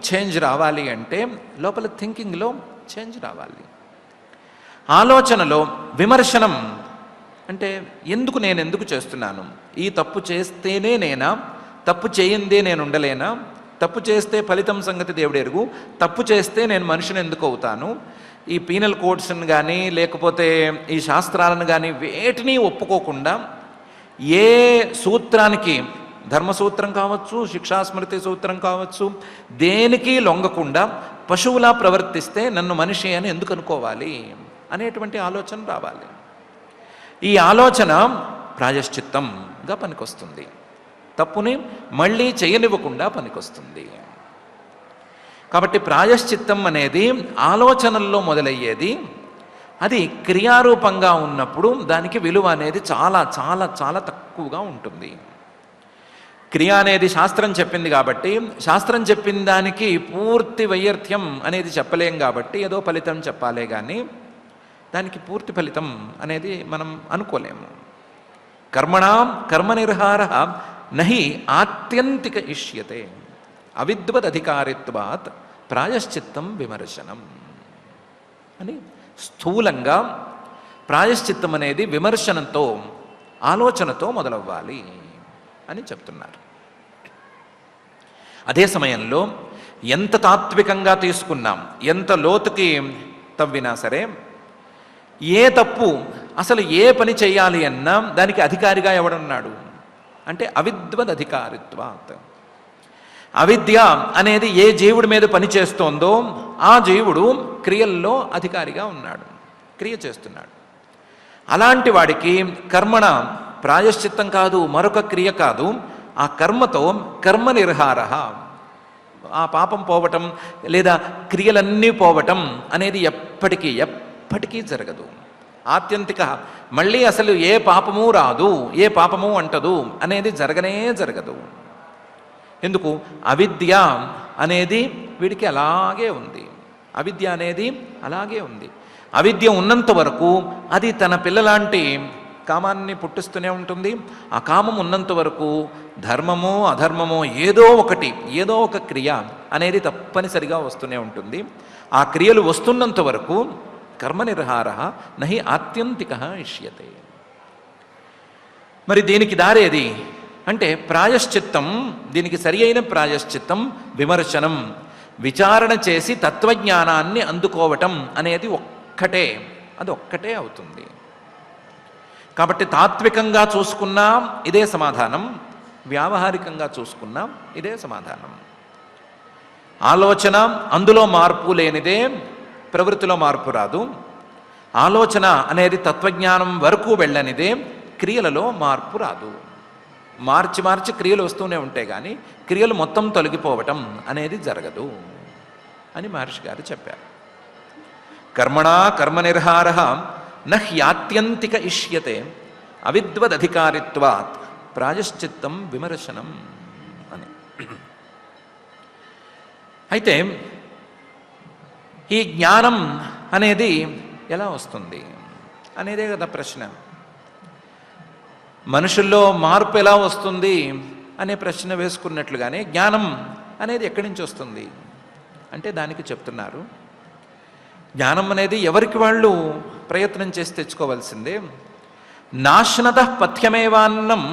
చేంజ్ రావాలి అంటే లోపల థింకింగ్లో చేంజ్ రావాలి. ఆలోచనలో విమర్శనం అంటే నేను ఎందుకు చేస్తున్నాను? ఈ తప్పు చేస్తేనే నేనా? తప్పు చేయందే నేను ఉండలేనా? తప్పు చేస్తే ఫలితం సంగతి దేవుడు ఎరుగు. తప్పు చేస్తే నేను మనిషిని ఎందుకు అవుతాను? ఈ పీనల్ కోడ్స్ని కానీ లేకపోతే ఈ శాస్త్రాలను కానీ వేటిని ఒప్పుకోకుండా ఏ సూత్రానికి, ధర్మసూత్రం కావచ్చు, శిక్షాస్మృతి సూత్రం కావచ్చు, దేనికి లొంగకుండా పశువులా ప్రవర్తిస్తే నన్ను మనిషి అని ఎందుకు అనుకోవాలి అనేటువంటి ఆలోచన రావాలి. ఈ ఆలోచన ప్రాయశ్చిత్తంగా పనికొస్తుంది, తప్పుని మళ్ళీ చేయనివ్వకుండా పనికొస్తుంది. కాబట్టి ప్రాయశ్చిత్తం అనేది ఆలోచనల్లో మొదలయ్యేది. అది క్రియారూపంగా ఉన్నప్పుడు దానికి విలువ అనేది చాలా చాలా చాలా తక్కువగా ఉంటుంది. క్రియ అనేది శాస్త్రం చెప్పింది కాబట్టి, శాస్త్రం చెప్పిన దానికి పూర్తి వైయర్థ్యం అనేది చెప్పలేం కాబట్టి ఏదో ఫలితం చెప్పాలే కానీ దానికి పూర్తి ఫలితం అనేది మనం అనుకోలేము. కర్మణాం కర్మనిర్హార నహి ఆత్యంతిక ఇష్యతే అవిద్వదధికారిత్వాత్ ప్రాయశ్చిత్తం విమర్శనం అని స్థూలంగా ప్రాయశ్చిత్తం అనేది విమర్శనంతో, ఆలోచనతో మొదలవ్వాలి అని చెప్తున్నారు. అదే సమయంలో ఎంత తాత్వికంగా తీసుకున్నాం, ఎంత లోతుకి తవ్వినా సరే ఏ తప్పు, అసలు ఏ పని చేయాలి అన్నా దానికి అధికారిగా ఎవడున్నాడు అంటే అవిద్వదధికారిత్వాత్. అవిద్య అనేది ఏ జీవుడి మీద పని చేస్తోందో ఆ జీవుడు క్రియల్లో అధికారిగా ఉన్నాడు, క్రియ చేస్తున్నాడు. అలాంటి వాడికి కర్మణ ప్రాయశ్చిత్తం కాదు, మరొక క్రియ కాదు, ఆ కర్మతో కర్మ నిర్హార, ఆ పాపం పోవటం లేదా క్రియలన్నీ పోవటం అనేది ఎప్పటికీ జరగదు. ఆత్యంతిక, మళ్ళీ అసలు ఏ పాపము రాదు, ఏ పాపము అంటదు అనేది జరగదు. ఎందుకు? అవిద్య అనేది వీడికి అలాగే ఉంది. అవిద్య అనేది అలాగే ఉంది. అవిద్య ఉన్నంత వరకు అది తన పిల్లలాంటి కామాన్ని పుట్టిస్తూనే ఉంటుంది. ఆ కామం ఉన్నంత వరకు ధర్మమో అధర్మమో ఏదో ఒక క్రియ అనేది తప్పనిసరిగా వస్తూనే ఉంటుంది. ఆ క్రియలు వస్తున్నంత వరకు కర్మనిర్హార నహి ఆత్యంతిక ఇష్యతే. మరి దీనికి దారేది అంటే ప్రాయశ్చిత్తం. దీనికి సరి అయిన ప్రాయశ్చిత్తం విమర్శనం, విచారణ చేసి తత్వజ్ఞానాన్ని అందుకోవటం అనేది అది ఒక్కటే అవుతుంది. కాబట్టి తాత్వికంగా చూసుకున్నా ఇదే సమాధానం, వ్యావహారికంగా చూసుకున్నా ఇదే సమాధానం. ఆలోచన అందులో మార్పు లేనిదే ప్రవృత్తిలో మార్పు రాదు. ఆలోచన అనేది తత్వజ్ఞానం వరకు వెళ్ళనిదే క్రియలలో మార్పు రాదు. మార్చి క్రియలు వస్తూనే ఉంటాయి, కానీ క్రియలు మొత్తం తొలగిపోవటం అనేది జరగదు అని మహర్షి గారు చెప్పారు. కర్మణా కర్మనిర్హార నహ్యాత్యంతిక ఇష్యతే అవిద్వదధికారిత్వాత్ ప్రాయశ్చిత్తం విమర్శనం అని. అయితే ఈ జ్ఞానం అనేది ఎలా వస్తుంది అనేదే కదా ప్రశ్న. మనుషుల్లో మార్పు ఎలా వస్తుంది అనే ప్రశ్న వేసుకున్నట్లుగానే జ్ఞానం అనేది ఎక్కడి నుంచి వస్తుంది అంటే దానికి చెప్తున్నారు. జ్ఞానం అనేది ఎవరికి వాళ్ళు ప్రయత్నం చేసి తెచ్చుకోవాల్సిందే. నాశ్నత పథ్యమేవాన్నం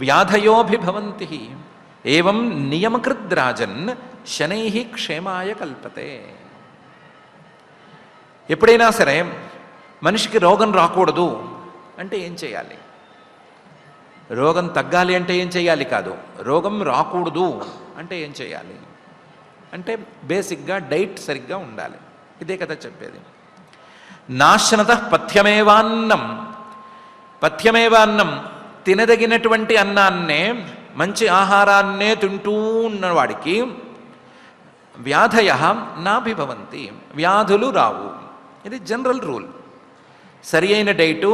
వ్యాధయోభిభవంతి ఏవం నియమకృద్రాజన్ శనై క్షేమాయ కల్పతే. ఎప్పుడైనా సరే మనిషికి రోగం రాకూడదు అంటే ఏం చేయాలి? రోగం తగ్గాలి అంటే ఏం చేయాలి కాదు, రోగం రాకూడదు అంటే ఏం చేయాలి అంటే బేసిక్గా డైట్ సరిగ్గా ఉండాలి. ఇదే కదా చెప్పేది. నాశనత పథ్యమేవాన్నం. పథ్యమేవాన్నం తినదగినటువంటి అన్నాన్నే, మంచి ఆహారాన్నే తింటూ ఉన్నవాడికి వ్యాధయ నాభిభవంతి, వ్యాధులు రావు. ఇది జనరల్ రూల్. సరి అయిన డైటు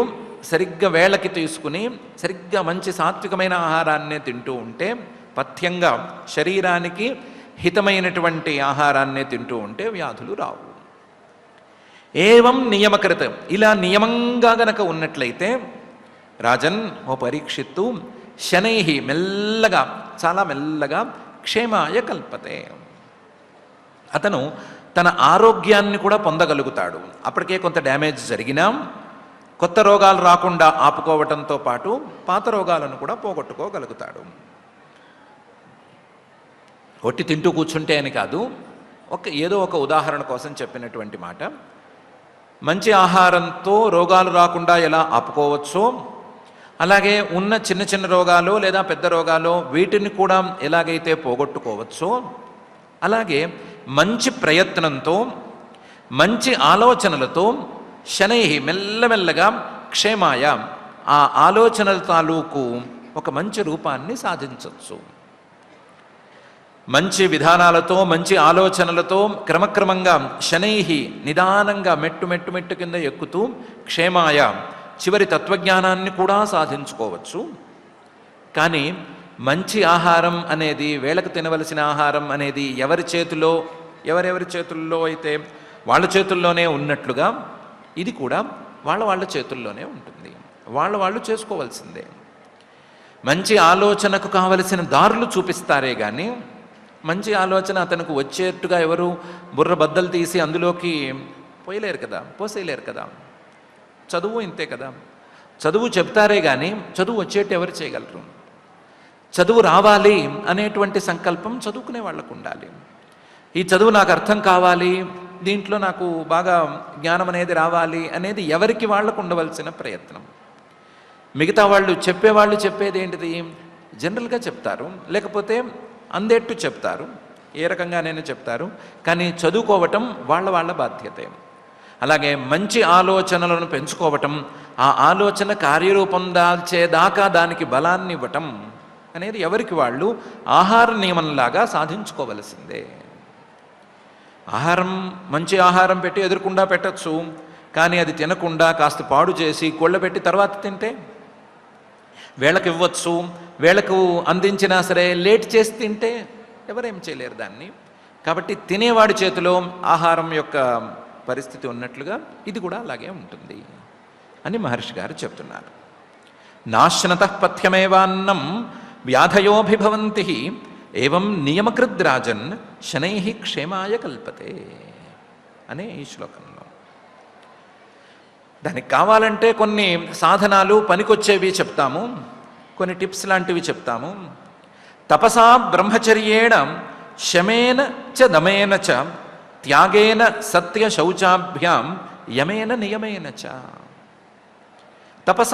సరిగ్గా వేళకి తీసుకుని సరిగ్గా మంచి సాత్వికమైన ఆహారాన్నే తింటూ ఉంటే, పథ్యంగా శరీరానికి హితమైనటువంటి ఆహారాన్నే తింటూ ఉంటే వ్యాధులు రావు. ఏవం నియమకృత, ఇలా నియమంగా గనక ఉన్నట్లయితే రాజన్ ఓ పరీక్షిత్తు శనై మెల్లగా, చాలా మెల్లగా క్షేమాయ కల్పతే, అతను తన ఆరోగ్యాన్ని కూడా పొందగలుగుతాడు. అప్పటికే కొంత డ్యామేజ్ జరిగినా కొత్త రోగాలు రాకుండా ఆపుకోవటంతో పాటు పాత రోగాలను కూడా పోగొట్టుకోగలుగుతాడు. ఒట్టి తింటూ కూర్చుంటే అని కాదు, ఏదో ఒక ఉదాహరణ కోసం చెప్పినటువంటి మాట. మంచి ఆహారంతో రోగాలు రాకుండా ఎలా ఆపుకోవచ్చో, అలాగే ఉన్న చిన్న చిన్న రోగాలు లేదా పెద్ద రోగాలు వీటిని కూడా ఎలాగైతే పోగొట్టుకోవచ్చో, అలాగే మంచి ప్రయత్నంతో మంచి ఆలోచనలతో శనై మెల్లమెల్లగా క్షేమాయ, ఆ ఆలోచనల తాలూకు ఒక మంచి రూపాన్ని సాధించవచ్చు. మంచి విధానాలతో మంచి ఆలోచనలతో క్రమక్రమంగా శనై నిదానంగా మెట్టు కింద ఎక్కుతూ క్షేమాయ చివరి తత్వజ్ఞానాన్ని కూడా సాధించుకోవచ్చు. కానీ మంచి ఆహారం అనేది, వేళకు తినవలసిన ఆహారం అనేది ఎవరెవరి చేతుల్లో అయితే వాళ్ళ చేతుల్లోనే ఉన్నట్లుగా ఇది కూడా వాళ్ళ చేతుల్లోనే ఉంటుంది. వాళ్ళు చేసుకోవాల్సిందే. మంచి ఆలోచనకు కావలసిన దారులు చూపిస్తారే కానీ మంచి ఆలోచన అతనికి వచ్చేట్టుగా ఎవరు బుర్ర బద్దలు తీసి అందులోకి పోసేయలేరు కదా. చదువు ఇంతే కదా. చదువు చెప్తారే కానీ చదువు వచ్చేట్టు ఎవరు చేయగలరు? చదువు రావాలి అనేటువంటి సంకల్పం చదువుకునే వాళ్ళకు ఉండాలి. ఈ చదువు నాకు అర్థం కావాలి, దీంట్లో నాకు బాగా జ్ఞానం అనేది రావాలి అనేది ఎవరికి వాళ్ళకు ఉండవలసిన ప్రయత్నం. మిగతా వాళ్ళు చెప్పేది ఏంటిది? జనరల్గా చెప్తారు, లేకపోతే అందేట్టు చెప్తారు, ఏ రకంగానైనా చెప్తారు. కానీ చదువుకోవటం వాళ్ళ బాధ్యతే. అలాగే మంచి ఆలోచనలను పెంచుకోవటం, ఆ ఆలోచన కార్యరూపం దాల్చేదాకా దానికి బలాన్ని ఇవ్వటం అనేది ఎవరికి వాళ్ళు ఆహార నియమంలాగా సాధించుకోవలసిందే. మంచి ఆహారం పెట్టి ఎదురకుండా పెట్టచ్చు, కానీ అది తినకుండా కాస్త పాడు చేసి కొళ్ళబెట్టి తర్వాత తింటే, వేళకు ఇవ్వచ్చు, వేళకు అందించినా సరే లేట్ చేసి తింటే ఎవరేం చేయలేరు దాన్ని. కాబట్టి తినేవాడి చేతిలో ఆహారం యొక్క పరిస్థితి ఉన్నట్లుగా ఇది కూడా అలాగే ఉంటుంది అని మహర్షి గారు చెప్తున్నారు. నాశ్నతః పథ్యమేవాన్నం వ్యాధయోభిభవంతి ఏవం నియమకృద్రాజన్ శనై క్షేమాయ కల్పతే అనే ఈ శ్లోకంలో. దానికి కావాలంటే కొన్ని సాధనాలు పనికొచ్చేవి చెప్తాము, కొన్ని టిప్స్ లాంటివి చెప్తాము. తపసా బ్రహ్మచర్యేణ శమేన చ దమేన చ త్యాగేన సత్య శౌచాభ్యాం యమేన నియమేన చ. తపస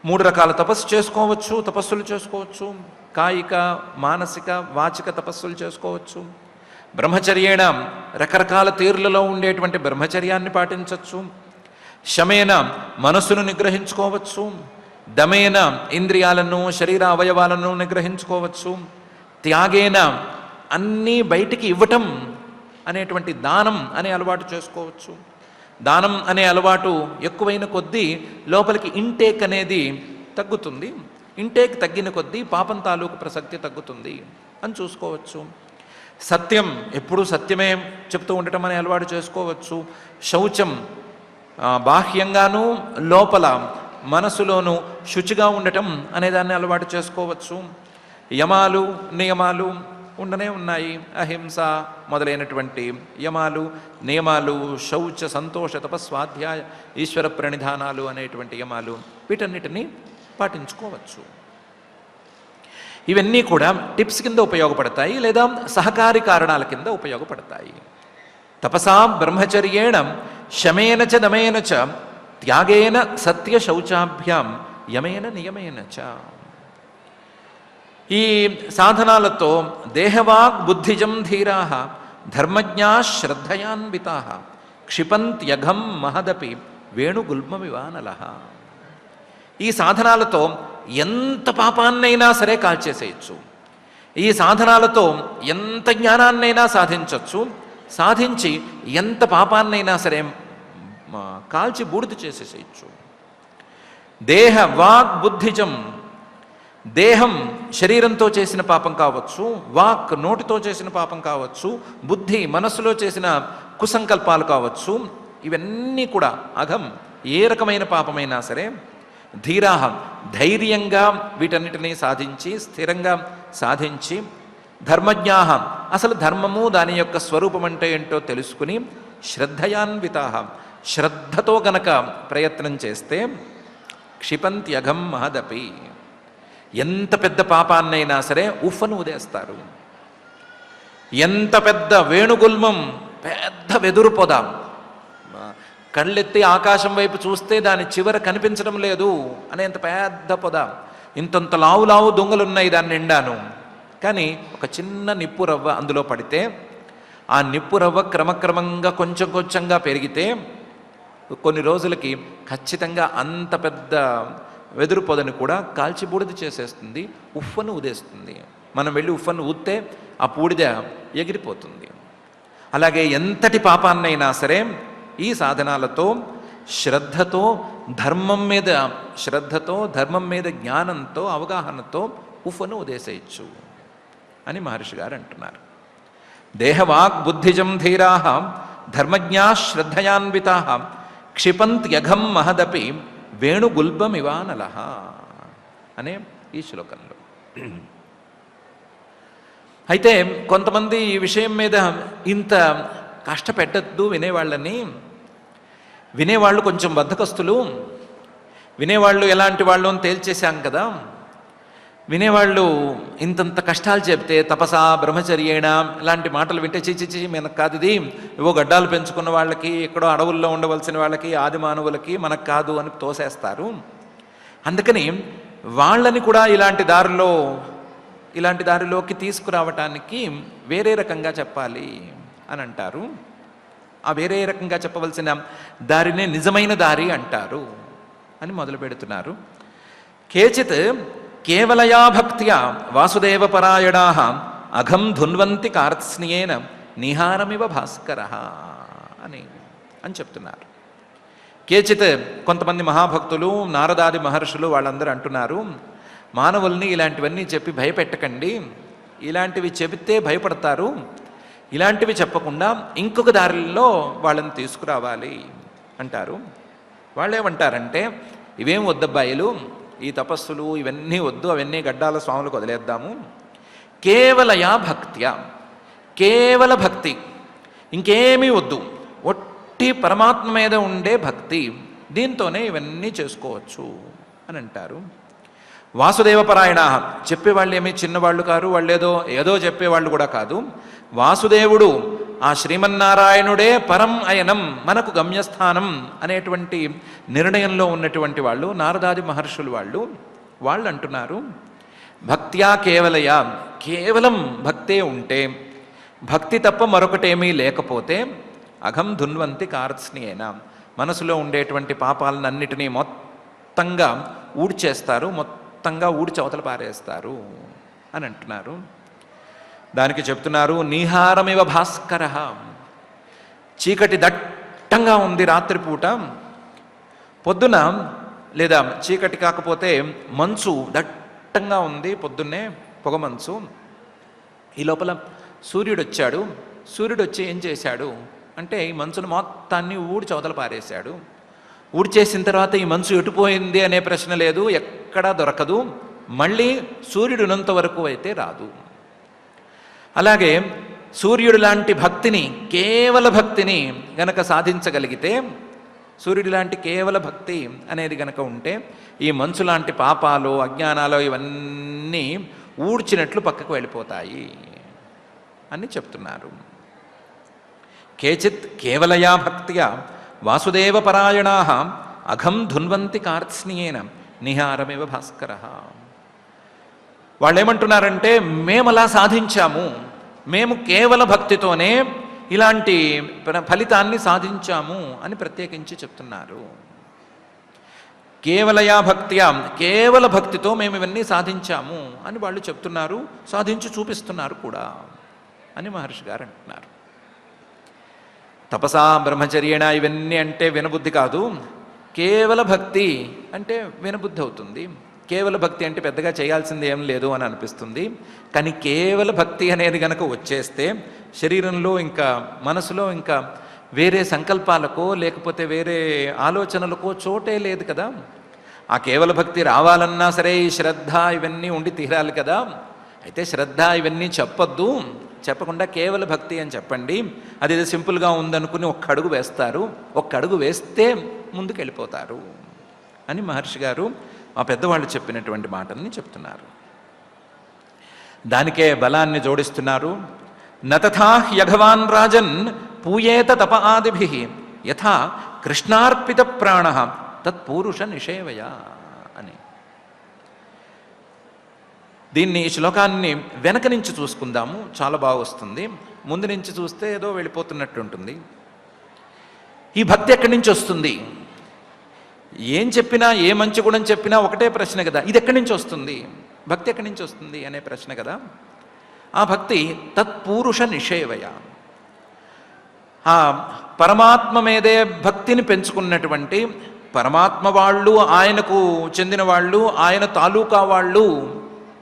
3 రకాల తపస్సు చేసుకోవచ్చు, తపస్సులు చేసుకోవచ్చు. కాయిక, మానసిక, వాచిక తపస్సులు చేసుకోవచ్చు. బ్రహ్మచర్యేణ రకరకాల తీరులలో ఉండేటువంటి బ్రహ్మచర్యాన్ని పాటించవచ్చు. శమేన మనస్సును నిగ్రహించుకోవచ్చు. దమేన ఇంద్రియాలను, శరీర అవయవాలను నిగ్రహించుకోవచ్చు. త్యాగేన అన్నీ బయటికి ఇవ్వటం అనేటువంటి దానం అనే అలవాటు చేసుకోవచ్చు. దానం అనే అలవాటు ఎక్కువైన కొద్దీ లోపలికి ఇంటేక్ అనేది తగ్గుతుంది. ఇంటేక్ తగ్గిన కొద్దీ పాపం తాలూకు ప్రసక్తి తగ్గుతుంది అని చూసుకోవచ్చు. సత్యం, ఎప్పుడూ సత్యమే చెప్తూ ఉండటం అనే అలవాటు చేసుకోవచ్చు. శౌచం, బాహ్యంగానూ లోపల మనసులోనూ శుచిగా ఉండటం అనేదాన్ని అలవాటు చేసుకోవచ్చు. యమాలు, నియమాలు ఉండనే ఉన్నాయి. అహింస మొదలైనటువంటి యమాలు, నియమాలు, శౌచ, సంతోష, తపస్వాధ్యాయ, ఈశ్వర ప్రణిధానాలు అనేటువంటి యమాలు, వీటన్నిటినీ పాటించుకోవచ్చు. ఇవన్నీ కూడా టిప్స్ కింద ఉపయోగపడతాయి లేదా సహకారి కారణాల కింద ఉపయోగపడతాయి. తపసా బ్రహ్మచర్యేణ శమేన చ దమేన చ త్యాగేన సత్య శౌచాభ్యాం యమేన నియమేన చ. ఈ సాధనాలతో దేహవాగ్ బుద్ధిజం ధీరా ధర్మజ్ఞా శ్రద్ధయాన్వితా క్షిపంత్యఘం మహదపి వేణుగుల్మమివానల. ఈ సాధనాలతో ఎంత పాపాన్నైనా సరే కాల్చేసేయచ్చు. ఈ సాధనాలతో ఎంత జ్ఞానాన్నైనా సాధించవచ్చు. సాధించి ఎంత పాపాన్నైనా సరే కాల్చి బూడిద చేసేసేయచ్చు. దేహ వాక్ బుద్ధిజం, దేహం శరీరంతో చేసిన పాపం కావచ్చు, వాక్ నోటితో చేసిన పాపం కావచ్చు, బుద్ధి మనస్సులో చేసిన కుసంకల్పాలు కావచ్చు, ఇవన్నీ కూడా అఘం ఏ రకమైన పాపమైనా సరే ధీరాహ ధైర్యంగా వీటన్నిటినీ సాధించి స్థిరంగా సాధించి ధర్మజ్ఞాహ అసలు ధర్మము దాని యొక్క స్వరూపం అంటే ఏంటో తెలుసుకుని శ్రద్ధయాన్వితా శ్రద్ధతో గనక ప్రయత్నం చేస్తే క్షిపంత్యఘం మహదపి ఎంత పెద్ద పాపాన్నైనా సరే ఉఫ్ఫను ఉదేస్తారు. ఎంత పెద్ద వేణుగుల్మం, పెద్ద వెదురు పొద, కళ్ళెత్తి ఆకాశం వైపు చూస్తే దాని చివర కనిపించడం లేదు అనేంత పెద్ద పొద, ఇంతంత లావు లావు దొంగలున్నాయి దాన్ని నిండాను. కానీ ఒక చిన్న నిప్పు రవ్వ అందులో పడితే ఆ నిప్పు రవ్వ క్రమక్రమంగా కొంచెం కొంచెంగా పెరిగితే కొన్ని రోజులకి ఖచ్చితంగా అంత పెద్ద వెదురు పొదని కూడా కాల్చి బూడిద చేసేస్తుంది, ఉఫ్ఫను ఊదేస్తుంది. మనం వెళ్ళి ఉఫ్ఫను ఊస్తే ఆ బూడిద ఎగిరిపోతుంది. అలాగే ఎంతటి పాపాన్నైనా సరే ఈ సాధనాలతో శ్రద్ధతో ధర్మం మీద జ్ఞానంతో అవగాహనతో ఉఫ్ఫను ఉదేసేయచ్చు అని మహర్షి గారు అంటున్నారు. దేహవాక్ బుద్ధిజం ధీరా ధర్మజ్ఞా శ్రద్ధయాన్వితా క్షిపంత్యఘం మహదపి వేణుగుల్బమివానల అనే ఈ శ్లోకంలో. అయితే కొంతమంది ఈ విషయం మీద ఇంత కష్టపెట్టద్దు వినేవాళ్ళని. వినేవాళ్ళు కొంచెం బద్ధకస్తులు, వినేవాళ్ళు ఎలాంటి వాళ్ళు అని తేల్చేశాం కదా. వినేవాళ్ళు ఇంతంత కష్టాలు చెప్తే తపసా బ్రహ్మచర్యేణ ఇలాంటి మాటలు వింటే చిచి మనకు కాదు, ఇది ఏవో గడ్డాలు పెంచుకున్న వాళ్ళకి, ఎక్కడో అడవుల్లో ఉండవలసిన వాళ్ళకి, ఆది మానవులకి, మనకు కాదు అని తోసేస్తారు. అందుకని వాళ్ళని కూడా ఇలాంటి దారిలోకి తీసుకురావటానికి వేరే రకంగా చెప్పాలి అని అంటారు. ఆ వేరే రకంగా చెప్పవలసిన దారినే నిజమైన దారి అంటారు అని మొదలు పెడుతున్నారు. కేచిత్ కేవలయా భక్త్యా వాసుదేవ పరాయణా అఘం ధున్వంతి కార్త్స్నియేన నిహారమివ భాస్కర అని చెప్తున్నారు. కేచిత్ కొంతమంది మహాభక్తులు, నారదాది మహర్షులు వాళ్ళందరూ అంటున్నారు, మానవుల్ని ఇలాంటివన్నీ చెప్పి భయపెట్టకండి, ఇలాంటివి చెబితే భయపడతారు, ఇలాంటివి చెప్పకుండా ఇంకొక దారిలో వాళ్ళని తీసుకురావాలి అంటారు. వాళ్ళేమంటారంటే ఇవేం వద్దబ్బాయిలు, ఈ తపస్సులు ఇవన్నీ వద్దు, అవన్నీ గడ్డాల స్వాములకు వదిలేద్దాము. కేవలయా భక్త్యా, కేవల భక్తి, ఇంకేమీ వద్దు, ఒట్టి పరమాత్మ మీద ఉండే భక్తి, దీంతోనే ఇవన్నీ చేసుకోవచ్చు అని అంటారు. వాసుదేవపరాయణ, చెప్పేవాళ్ళు ఏమీ చిన్నవాళ్ళు కారు, వాళ్ళేదో ఏదో చెప్పేవాళ్ళు కూడా కాదు. వాసుదేవుడు ఆ శ్రీమన్నారాయణుడే పరం అయనం, మనకు గమ్యస్థానం అనేటువంటి నిర్ణయంలో ఉన్నటువంటి వాళ్ళు నారదాది మహర్షులు వాళ్ళు అంటున్నారు, భక్త్యా కేవలయ, కేవలం భక్తే ఉంటే, భక్తి తప్ప మరొకటేమీ లేకపోతే, అఘం ధున్వంతి కార్త్స్నియేన, మనసులో ఉండేటువంటి పాపాలన్నిటినీ మొత్తంగా ఊడ్చేస్తారు, మొత్తంగా ఊడ్చి అవతల పారేస్తారు అని అంటున్నారు. దానికి చెప్తున్నారు, నీహారమివ భాస్కర, చీకటి దట్టంగా ఉంది రాత్రిపూట, పొద్దున లేదా చీకటి కాకపోతే మంచు దట్టంగా ఉంది, పొద్దున్నే పొగమంచు. ఈ లోపల సూర్యుడు వచ్చాడు. సూర్యుడు వచ్చి ఏం చేశాడు అంటే ఈ మంచును మొత్తాన్ని ఊడ్చి అవతల పారేశాడు. ఊడ్చేసిన తర్వాత ఈ మంచు ఎటుపోయింది అనే ప్రశ్న లేదు, ఎక్కడా దొరకదు, మళ్ళీ సూర్యుడు ఉన్నంత వరకు అయితే రాదు. అలాగే సూర్యుడు లాంటి భక్తిని, కేవల భక్తిని గనక సాధించగలిగితే, సూర్యుడు లాంటి కేవల భక్తి అనేది గనక ఉంటే, ఈ మంచు లాంటి పాపాలు అజ్ఞానాలు ఇవన్నీ ఊడ్చినట్లు పక్కకు వెళ్ళిపోతాయి అని చెప్తున్నారు. కేచిత్ కేవలయా భక్త్యా వాసుదేవపరాయణా అఘం ధున్వంతి కార్త్స్నియేన నిహారమివ భాస్కర. వాళ్ళు ఏమంటున్నారంటే మేము అలా సాధించాము, మేము కేవల భక్తితోనే ఇలాంటి ఫలితాన్ని సాధించాము అని ప్రత్యేకించి చెప్తున్నారు. కేవలయా భక్త్యా, కేవల భక్తితో మేము ఇవన్నీ సాధించాము అని వాళ్ళు చెప్తున్నారు, సాధించి చూపిస్తున్నారు కూడా అని మహర్షి గారు అంటున్నారు. తపసా బ్రహ్మచర్యేణ ఇవన్నీ అంటే వినబుద్ధి కాదు, కేవల భక్తి అంటే వినబుద్ధి అవుతుంది. కేవల భక్తి అంటే పెద్దగా చేయాల్సింది ఏం లేదు అని అనిపిస్తుంది. కానీ కేవల భక్తి అనేది గనక వచ్చేస్తే శరీరంలో ఇంకా మనసులో ఇంకా వేరే సంకల్పాలకో లేకపోతే వేరే ఆలోచనలకో చోటే లేదు కదా. ఆ కేవల భక్తి రావాలన్నా సరే ఈ శ్రద్ధ ఇవన్నీ ఉండి తీరాలి కదా. అయితే శ్రద్ధ ఇవన్నీ చెప్పొద్దు, చెప్పకుండా కేవల భక్తి అని చెప్పండి. అది సింపుల్గా ఉందనుకుని ఒక్క అడుగు వేస్తారు, ఒక్క అడుగు వేస్తే ముందుకు వెళ్ళిపోతారు అని మహర్షి గారు ఆ పెద్దవాళ్ళు చెప్పినటువంటి మాటల్ని చెప్తున్నారు. దానికే బలాన్ని జోడిస్తున్నారు. నతథా యఘవాన్ రాజన్ పూయేత తప ఆదిభిః యథా కృష్ణార్పిత ప్రాణః తత్పురుష నిషేవయ అని. దీన్ని ఈ శ్లోకాన్ని వెనక నుంచి చూసుకుందాము, చాలా బాగా వస్తుంది. ముందు నుంచి చూస్తే ఏదో వెళ్ళిపోతున్నట్టు ఉంటుంది. ఈ భక్తి ఎక్కడి నుంచి వస్తుంది? ఏం చెప్పినా, ఏ మంచి గుణం చెప్పినా ఒకటే ప్రశ్న కదా, ఇది ఎక్కడి నుంచి వస్తుంది, భక్తి ఎక్కడి నుంచి వస్తుంది అనే ప్రశ్న కదా. ఆ భక్తి తత్పురుష నిషేవయ, ఆ పరమాత్మ మీదే భక్తిని పెంచుకున్నటువంటి పరమాత్మ వాళ్ళు, ఆయనకు చెందిన వాళ్ళు, ఆయన తాలూకా వాళ్ళు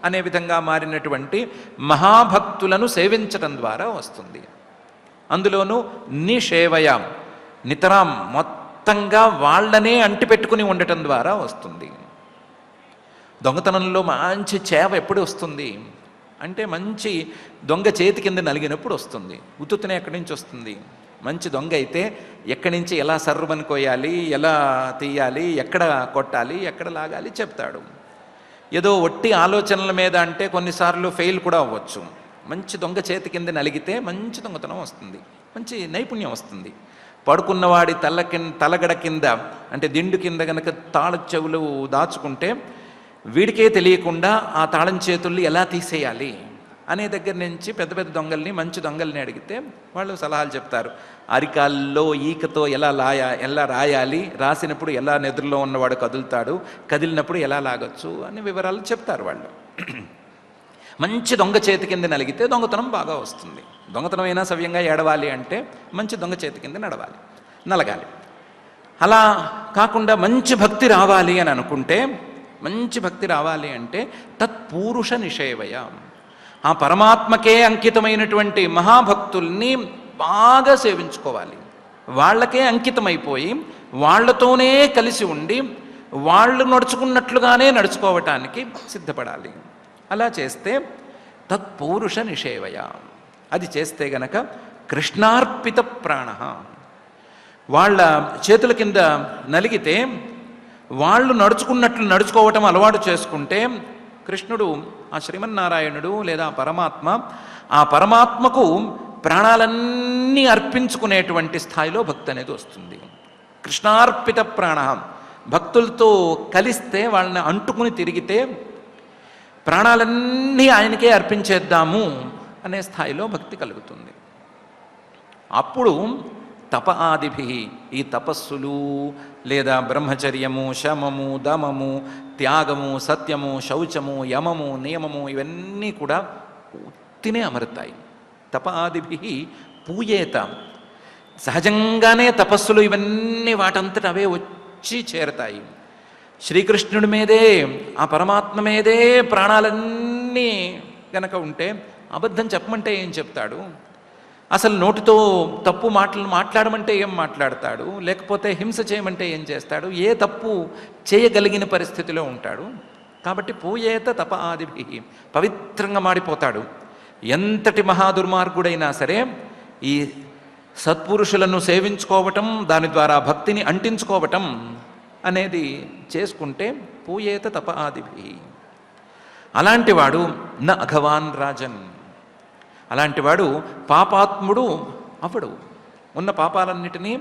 అనే విధంగా మారినటువంటి మహాభక్తులను సేవించడం ద్వారా వస్తుంది. అందులోనూ నిషేవయ, నితరాం మొత్తంగా వాళ్ళనే అంటిపెట్టుకుని ఉండటం ద్వారా వస్తుంది. దొంగతనంలో మంచి చేవ ఎప్పుడు వస్తుంది అంటే మంచి దొంగ చేతి కింద నలిగినప్పుడు వస్తుంది. ఉత్తునే ఎక్కడి నుంచి వస్తుంది? మంచి దొంగ అయితే ఎక్కడి నుంచి ఎలా సర్రుమని కోయాలి, ఎలా తీయాలి, ఎక్కడ కొట్టాలి, ఎక్కడ లాగాలి చెప్తాడు. ఏదో ఒట్టి ఆలోచనల మీద అంటే కొన్నిసార్లు ఫెయిల్ కూడా అవ్వచ్చు. మంచి దొంగ చేతి కింద నలిగితే మంచి దొంగతనం వస్తుంది, మంచి నైపుణ్యం వస్తుంది. పడుకున్నవాడి తలగడ కింద అంటే దిండు కింద గనక తాళ చెవులు దాచుకుంటే వీడికే తెలియకుండా ఆ తాళం చేతుల్ని ఎలా తీసేయాలి అనే దగ్గర నుంచి పెద్ద పెద్ద దొంగల్ని, మంచి దొంగల్ని అడిగితే వాళ్ళు సలహాలు చెప్తారు. అరికాల్లో ఈకతో ఎలా రాయాలి, రాసినప్పుడు ఎలా నిద్రలో ఉన్నవాడు కదులుతాడు, కదిలినప్పుడు ఎలా లాగొచ్చు అనే వివరాలు చెప్తారు వాళ్ళు. మంచి దొంగ చేతి కింద నలిగితే దొంగతనం బాగా వస్తుంది. దొంగతనం అయినా సవ్యంగా ఏడవాలి అంటే మంచి దొంగ చేతి కింద నలగాలి. అలా కాకుండా మంచి భక్తి రావాలి అని అనుకుంటే, మంచి భక్తి రావాలి అంటే తత్పురుష నిషేవయ, ఆ పరమాత్మకే అంకితమైనటువంటి మహాభక్తుల్ని బాగా సేవించుకోవాలి. వాళ్ళకే అంకితమైపోయి వాళ్ళతోనే కలిసి ఉండి వాళ్ళు నడుచుకున్నట్లుగానే నడుచుకోవటానికి సిద్ధపడాలి. అలా చేస్తే తత్పౌరుష నిషేవయ, అది చేస్తే గనక కృష్ణార్పిత ప్రాణ, వాళ్ళ చేతుల కింద నలిగితే వాళ్ళు నడుచుకున్నట్లు నడుచుకోవటం అలవాటు చేసుకుంటే కృష్ణుడు, ఆ శ్రీమన్నారాయణుడు లేదా పరమాత్మ, ఆ పరమాత్మకు ప్రాణాలన్నీ అర్పించుకునేటువంటి స్థాయిలో భక్తి అనేది వస్తుంది. కృష్ణార్పిత ప్రాణ, భక్తులతో కలిస్తే వాళ్ళని అంటుకుని తిరిగితే ప్రాణాలన్నీ ఆయనకే అర్పించేద్దాము అనే స్థాయిలో భక్తి కలుగుతుంది. అప్పుడు తప ఆదిభి, ఈ తపస్సులు లేదా బ్రహ్మచర్యము, శమము, దమము, త్యాగము, సత్యము, శౌచము, యమము, నియమము ఇవన్నీ కూడా ఉత్తినే అమరుతాయి. తప ఆదిభి పూయేత, సహజంగానే తపస్సులు ఇవన్నీ వాటంతట అవే వచ్చి చేరతాయి. శ్రీకృష్ణుడి మీదే, ఆ పరమాత్మ మీదే ప్రాణాలన్నీ గనక ఉంటే అబద్ధం చెప్పమంటే ఏం చెప్తాడు? అసలు నోటితో తప్పు మాటలు మాట్లాడమంటే ఏం మాట్లాడతాడు? లేకపోతే హింస చేయమంటే ఏం చేస్తాడు? ఏ తప్పు చేయగలిగిన పరిస్థితిలో ఉంటాడు? కాబట్టి పూయేత తప ఆదిభి, పవిత్రంగా మాడిపోతాడు. ఎంతటి మహాదుర్మార్గుడైనా సరే ఈ సత్పురుషులను సేవించుకోవటం, దాని ద్వారా భక్తిని అంటించుకోవటం అనేది చేసుకుంటే పూయేత తప ఆదిభి. అలాంటివాడు న అఘవాన్ రాజన్, అలాంటివాడు పాపాత్ముడు అవడు. ఉన్న పాపాలన్నిటినీ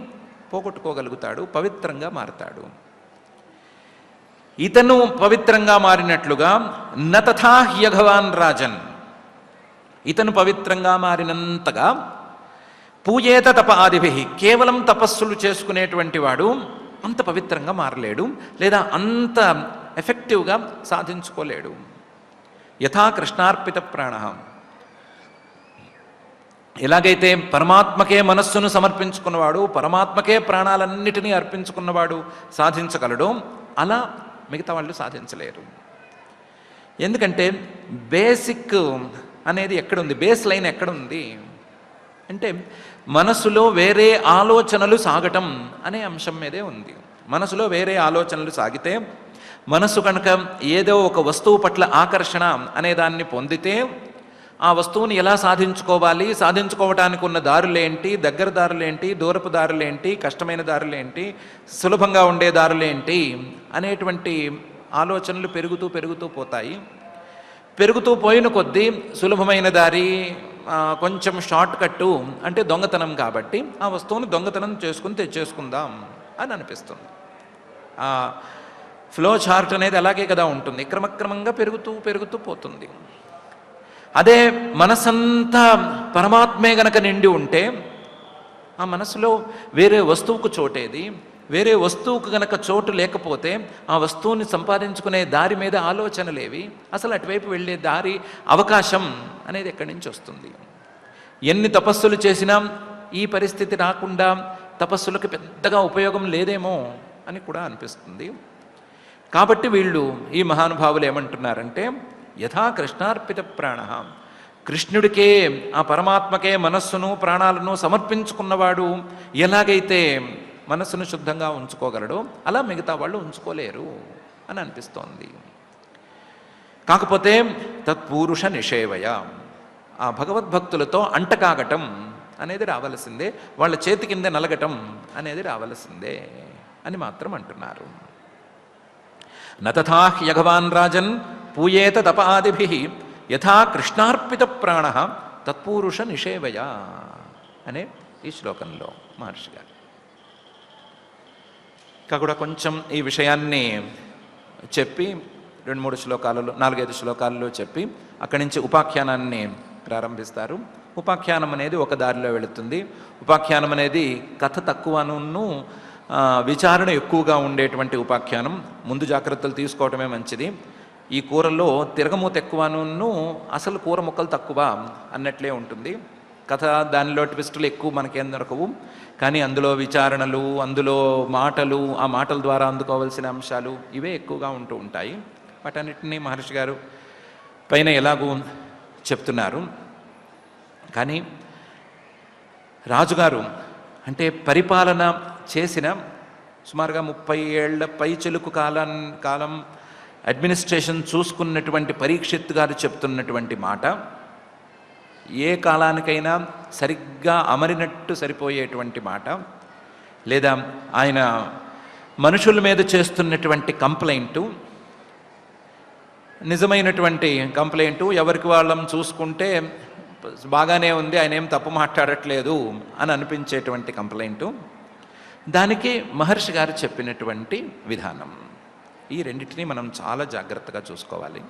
పోగొట్టుకోగలుగుతాడు, పవిత్రంగా మారతాడు. ఇతను పవిత్రంగా మారినట్లుగా న తథా హ్యఘవాన్ రాజన్, ఇతను పవిత్రంగా మారినంతగా పూయేత తప ఆదిభి, కేవలం తపస్సులు చేసుకునేటువంటి వాడు అంత పవిత్రంగా మారలేడు, లేదా అంత ఎఫెక్టివ్గా సాధించుకోలేడు. యథా కృష్ణార్పిత ప్రాణ, ఎలాగైతే పరమాత్మకే మనస్సును సమర్పించుకున్నవాడు, పరమాత్మకే ప్రాణాలన్నిటినీ అర్పించుకున్నవాడు సాధించగలడు, అలా మిగతా వాళ్ళు సాధించలేరు. ఎందుకంటే బేసిక్ అనేది ఎక్కడుంది, బేస్ లైన్ ఎక్కడుంది అంటే మనసులో వేరే ఆలోచనలు సాగటం అనే అంశం మీదే ఉంది. మనసులో వేరే ఆలోచనలు సాగితే, మనసు కనుక ఏదో ఒక వస్తువు పట్ల ఆకర్షణ అనే దాన్ని పొందితే, ఆ వస్తువుని ఎలా సాధించుకోవాలి, సాధించుకోవటానికి ఉన్న దారులేంటి, దగ్గర దారులేంటి, దూరపు దారులేంటి, కష్టమైన దారులేంటి, సులభంగా ఉండే దారులేంటి అనేటువంటి ఆలోచనలు పెరుగుతూ పెరుగుతూ పోతాయి. పెరుగుతూ పోయిన కొద్దీ సులభమైన దారి, కొంచెం షార్ట్ కట్టు అంటే దొంగతనం, కాబట్టి ఆ వస్తువుని దొంగతనం చేసుకుని తెచ్చేసుకుందాం అని అనిపిస్తుంది. ఆ ఫ్లో చార్ట్ అనేది అలాగే కదా ఉంటుంది, క్రమక్రమంగా పెరుగుతూ పెరుగుతూ పోతుంది. అదే మనసంతా పరమాత్మే గనక నిండి ఉంటే, ఆ మనసులో వేరే వస్తువుకు చోటేది, వేరే వస్తువుకు గనక చోటు లేకపోతే ఆ వస్తువుని సంపాదించుకునే దారి మీద ఆలోచనలేవి, అసలు అటువైపు వెళ్ళే దారి, అవకాశం అనేది ఎక్కడి నుంచి వస్తుంది? ఎన్ని తపస్సులు చేసినా ఈ పరిస్థితి రాకుండా తపస్సులకు పెద్దగా ఉపయోగం లేదేమో అని కూడా అనిపిస్తుంది. కాబట్టి వీళ్ళు, ఈ మహానుభావులు ఏమంటున్నారంటే, యథా కృష్ణార్పిత ప్రాణ, కృష్ణుడికే, ఆ పరమాత్మకే మనస్సును ప్రాణాలను సమర్పించుకున్నవాడు ఎలాగైతే మనస్సును శుద్ధంగా ఉంచుకోగలడో అలా మిగతా వాళ్ళు ఉంచుకోలేరు అని అనిపిస్తోంది. కాకపోతే తత్పురుష నిషేవయ, ఆ భగవద్భక్తులతో అంటకాగటం అనేది రావలసిందే, వాళ్ళ చేతి కింద నలగటం అనేది రావలసిందే అని మాత్రం అంటున్నారు. నతథా హ్యఘవాన్ రాజన్ పూయేత తప ఆదిభి యథా కృష్ణార్పిత ప్రాణ తత్పురుష నిషేవయ అనే ఈ శ్లోకంలో మహర్షి గారు ఇంకా కూడా కొంచెం ఈ విషయాన్ని చెప్పి 2-3 శ్లోకాలలో, 4-5 శ్లోకాలలో చెప్పి అక్కడి నుంచి ఉపాఖ్యానాన్ని ప్రారంభిస్తారు. ఉపాఖ్యానం అనేది ఒక దారిలో వెళుతుంది. ఉపాఖ్యానం అనేది కథ తక్కువను, విచారణ ఎక్కువగా ఉండేటువంటి ఉపాఖ్యానం. ముందు జాగ్రత్తలు తీసుకోవటమే మంచిది. ఈ కూరల్లో తిరగమూత ఎక్కువను, అసలు కూర ముక్కలు తక్కువ అన్నట్లే ఉంటుంది కథ. దానిలో ట్విస్టులు ఎక్కువ మనకేం దొరకవు, కానీ అందులో విచారణలు, అందులో మాటలు, ఆ మాటల ద్వారా అందుకోవాల్సిన అంశాలు ఇవే ఎక్కువగా ఉంటూ ఉంటాయి. వాటన్నిటినీ మహర్షి గారు పైన ఎలాగూ చెప్తున్నారు. కానీ రాజుగారు అంటే పరిపాలన చేసిన సుమారుగా 30 ఏళ్ల పైచిలుకు కాలం అడ్మినిస్ట్రేషన్ చూసుకున్నటువంటి పరీక్షిత్ గారు చెప్తున్నటువంటి మాట ఏ కాలానికైనా సరిగ్గా అమరినట్టు సరిపోయేటువంటి మాట. లేదా ఆయన మనుషుల మీద చేస్తున్నటువంటి కంప్లైంటు నిజమైనటువంటి కంప్లైంటు, ఎవరికి వాళ్ళం చూసుకుంటే బాగానే ఉంది, ఆయన ఏం తప్పు మాట్లాడట్లేదు అని అనిపించేటువంటి కంప్లైంటు, దానికి మహర్షి గారు చెప్పినటువంటి విధానం. ఈ రెండింటినీ మనం చాలా జాగ్రత్తగా చూసుకోవాలి.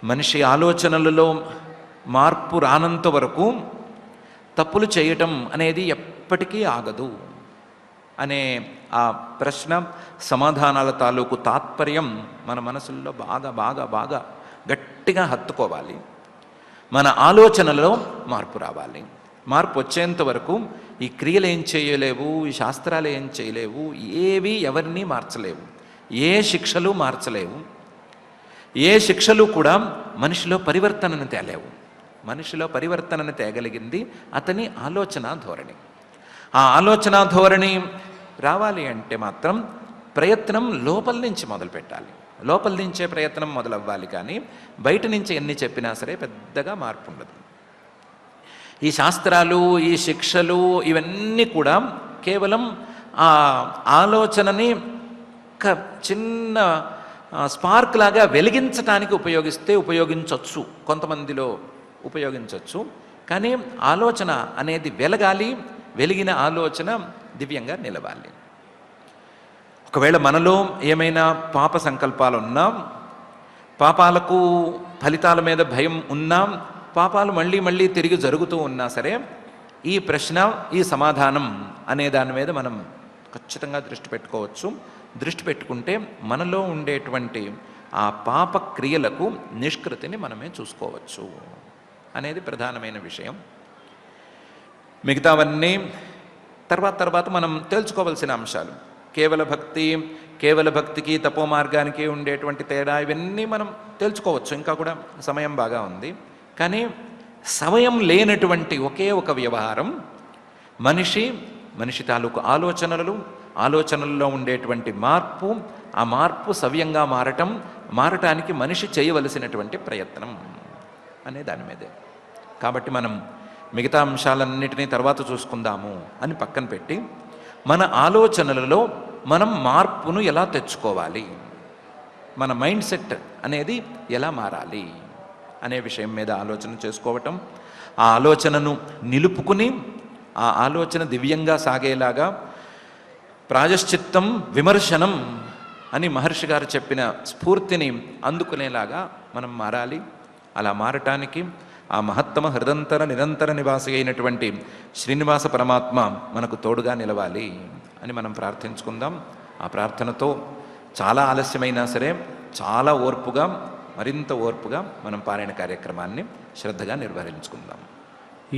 మనిషి ఆలోచనలలో మార్పు రానంత వరకు తప్పులు చేయటం అనేది ఎప్పటికీ ఆగదు అనే ఆ ప్రశ్న సమాధానాల తాలూకు తాత్పర్యం మన మనసుల్లో బాగా బాగా బాగా గట్టిగా హత్తుకోవాలి. మన ఆలోచనలో మార్పు రావాలి. మార్పు వచ్చేంత వరకు ఈ క్రియలు ఏం చేయలేవు, ఈ శాస్త్రాలు ఏం చేయలేవు, ఏవి ఎవరిని మార్చలేవు, ఏ శిక్షలు మార్చలేవు, ఏ శిక్షలు కూడా మనిషిలో పరివర్తనను తేలేవు. మనిషిలో పరివర్తనను తేగలిగింది అతని ఆలోచన ధోరణి. ఆ ఆలోచన ధోరణి రావాలి అంటే మాత్రం ప్రయత్నం లోపల నుంచి మొదలు పెట్టాలి. లోపల నుంచే ప్రయత్నం మొదలవ్వాలి. కానీ బయట నుంచి ఎన్ని చెప్పినా సరే పెద్దగా మార్పు ఉండదు. ఈ శాస్త్రాలు, ఈ శిక్షలు ఇవన్నీ కూడా కేవలం ఆ ఆలోచనని చిన్న స్పార్క్ లాగా వెలిగించడానికి ఉపయోగించవచ్చు, కొంతమందిలో ఉపయోగించవచ్చు. కానీ ఆలోచన అనేది వెలగాలి. వెలిగిన ఆలోచన దివ్యంగా నిలవాలి. ఒకవేళ మనలో ఏమైనా పాప సంకల్పాలు ఉన్నా, పాపాలకు ఫలితాల మీద భయం ఉన్నా, పాపాలు మళ్ళీ మళ్ళీ తిరిగి జరుగుతూ ఉన్నా సరే ఈ ప్రశ్న, ఈ సమాధానం అనే దాని మీద మనం ఖచ్చితంగా దృష్టి పెట్టుకోవచ్చు. దృష్టి పెట్టుకుంటే మనలో ఉండేటువంటి ఆ పాప క్రియలకు నిష్కృతిని మనమే చూసుకోవచ్చు అనేది ప్రధానమైన విషయం. మిగతావన్నీ తర్వాత మనం తెలుసుకోవాల్సిన అంశాలు. కేవల భక్తికి తపో మార్గానికి ఉండేటువంటి తేడా ఇవన్నీ మనం తెలుసుకోవచ్చు, ఇంకా కూడా సమయం బాగా ఉంది. కానీ సమయం లేనటువంటి ఒకే ఒక వ్యవహారం మనిషి తాలూకు ఆలోచనలలో ఉండేటువంటి మార్పు. ఆ మార్పు సవ్యంగా మారటానికి మనిషి చేయవలసినటువంటి ప్రయత్నం అనే దాని మీదే. కాబట్టి మనం మిగతా అంశాలన్నిటినీ తర్వాత చూసుకుందాము అని పక్కన పెట్టి మన ఆలోచనలలో మనం మార్పును ఎలా తెచ్చుకోవాలి, మన మైండ్ సెట్ అనేది ఎలా మారాలి అనే విషయం మీద ఆలోచన చేసుకోవటం, ఆ ఆలోచనను నిలుపుకుని ఆ ఆలోచన దివ్యంగా సాగేలాగా ప్రాయశ్చిత్తం విమర్శనం అని మహర్షి గారు చెప్పిన స్ఫూర్తిని అందుకునేలాగా మనం మారాలి. అలా మారటానికి ఆ మహత్తమ నిరంతర నివాసి అయినటువంటి శ్రీనివాస పరమాత్మ మనకు తోడుగా నిలవాలి అని మనం ప్రార్థించుకుందాం. ఆ ప్రార్థనతో చాలా ఆలస్యమైనా సరే చాలా మరింత ఓర్పుగా మనం పారాయణ కార్యక్రమాన్ని శ్రద్ధగా నిర్వహించుకుందాం.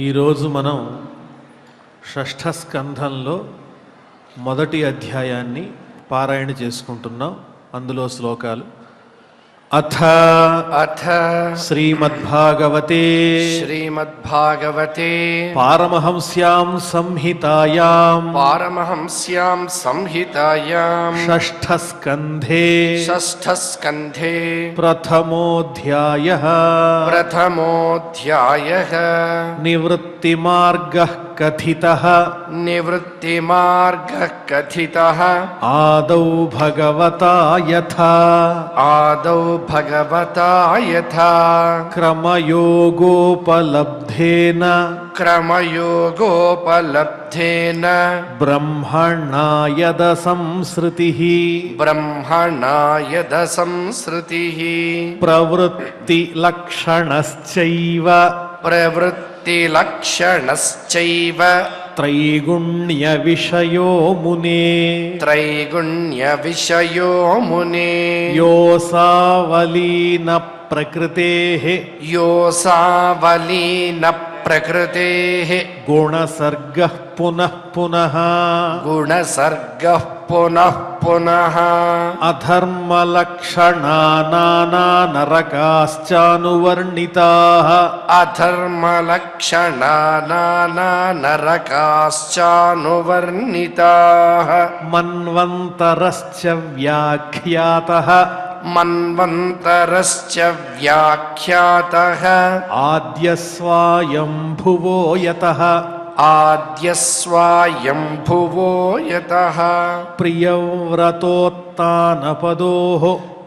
ఈరోజు మనం షష్ఠ స్కంధంలో మొదటి అధ్యాయాన్ని పారాయణ చేసుకుంటున్నాం. అందులో శ్లోకాలు అథ శ్రీమద్భాగవతే పారమహంస్యాం సంహితాయాం షష్ఠస్కంధే ప్రథమోऽధ్యాయః నివృత్తిమార్గః కథితః ఆదౌ భగవతా యథా క్రమయోగోపలబ్ధేన బ్రహ్మణా యద సంసృతిః ప్రవృత్తి లక్షణశ్చైవ త్రైగుణ్య విషయో మునే యోసావలీన ప్రకృతేః గుణసర్గః పునః పునః పునః అధర్మలక్షణానానా నరకాశ్చానువర్ణితాః అధర్మలక్షణానానా నరకాశ్చానువర్ణితాః మన్వంతరశ్చ వ్యాఖ్యాతః మన్వంతరశ్చ వ్యాఖ్యాతః ఆద్యస్వాయంభువో యతః ఆద్యస్వాయంభువో యతః ప్రియవ్రతోత్తానపదోః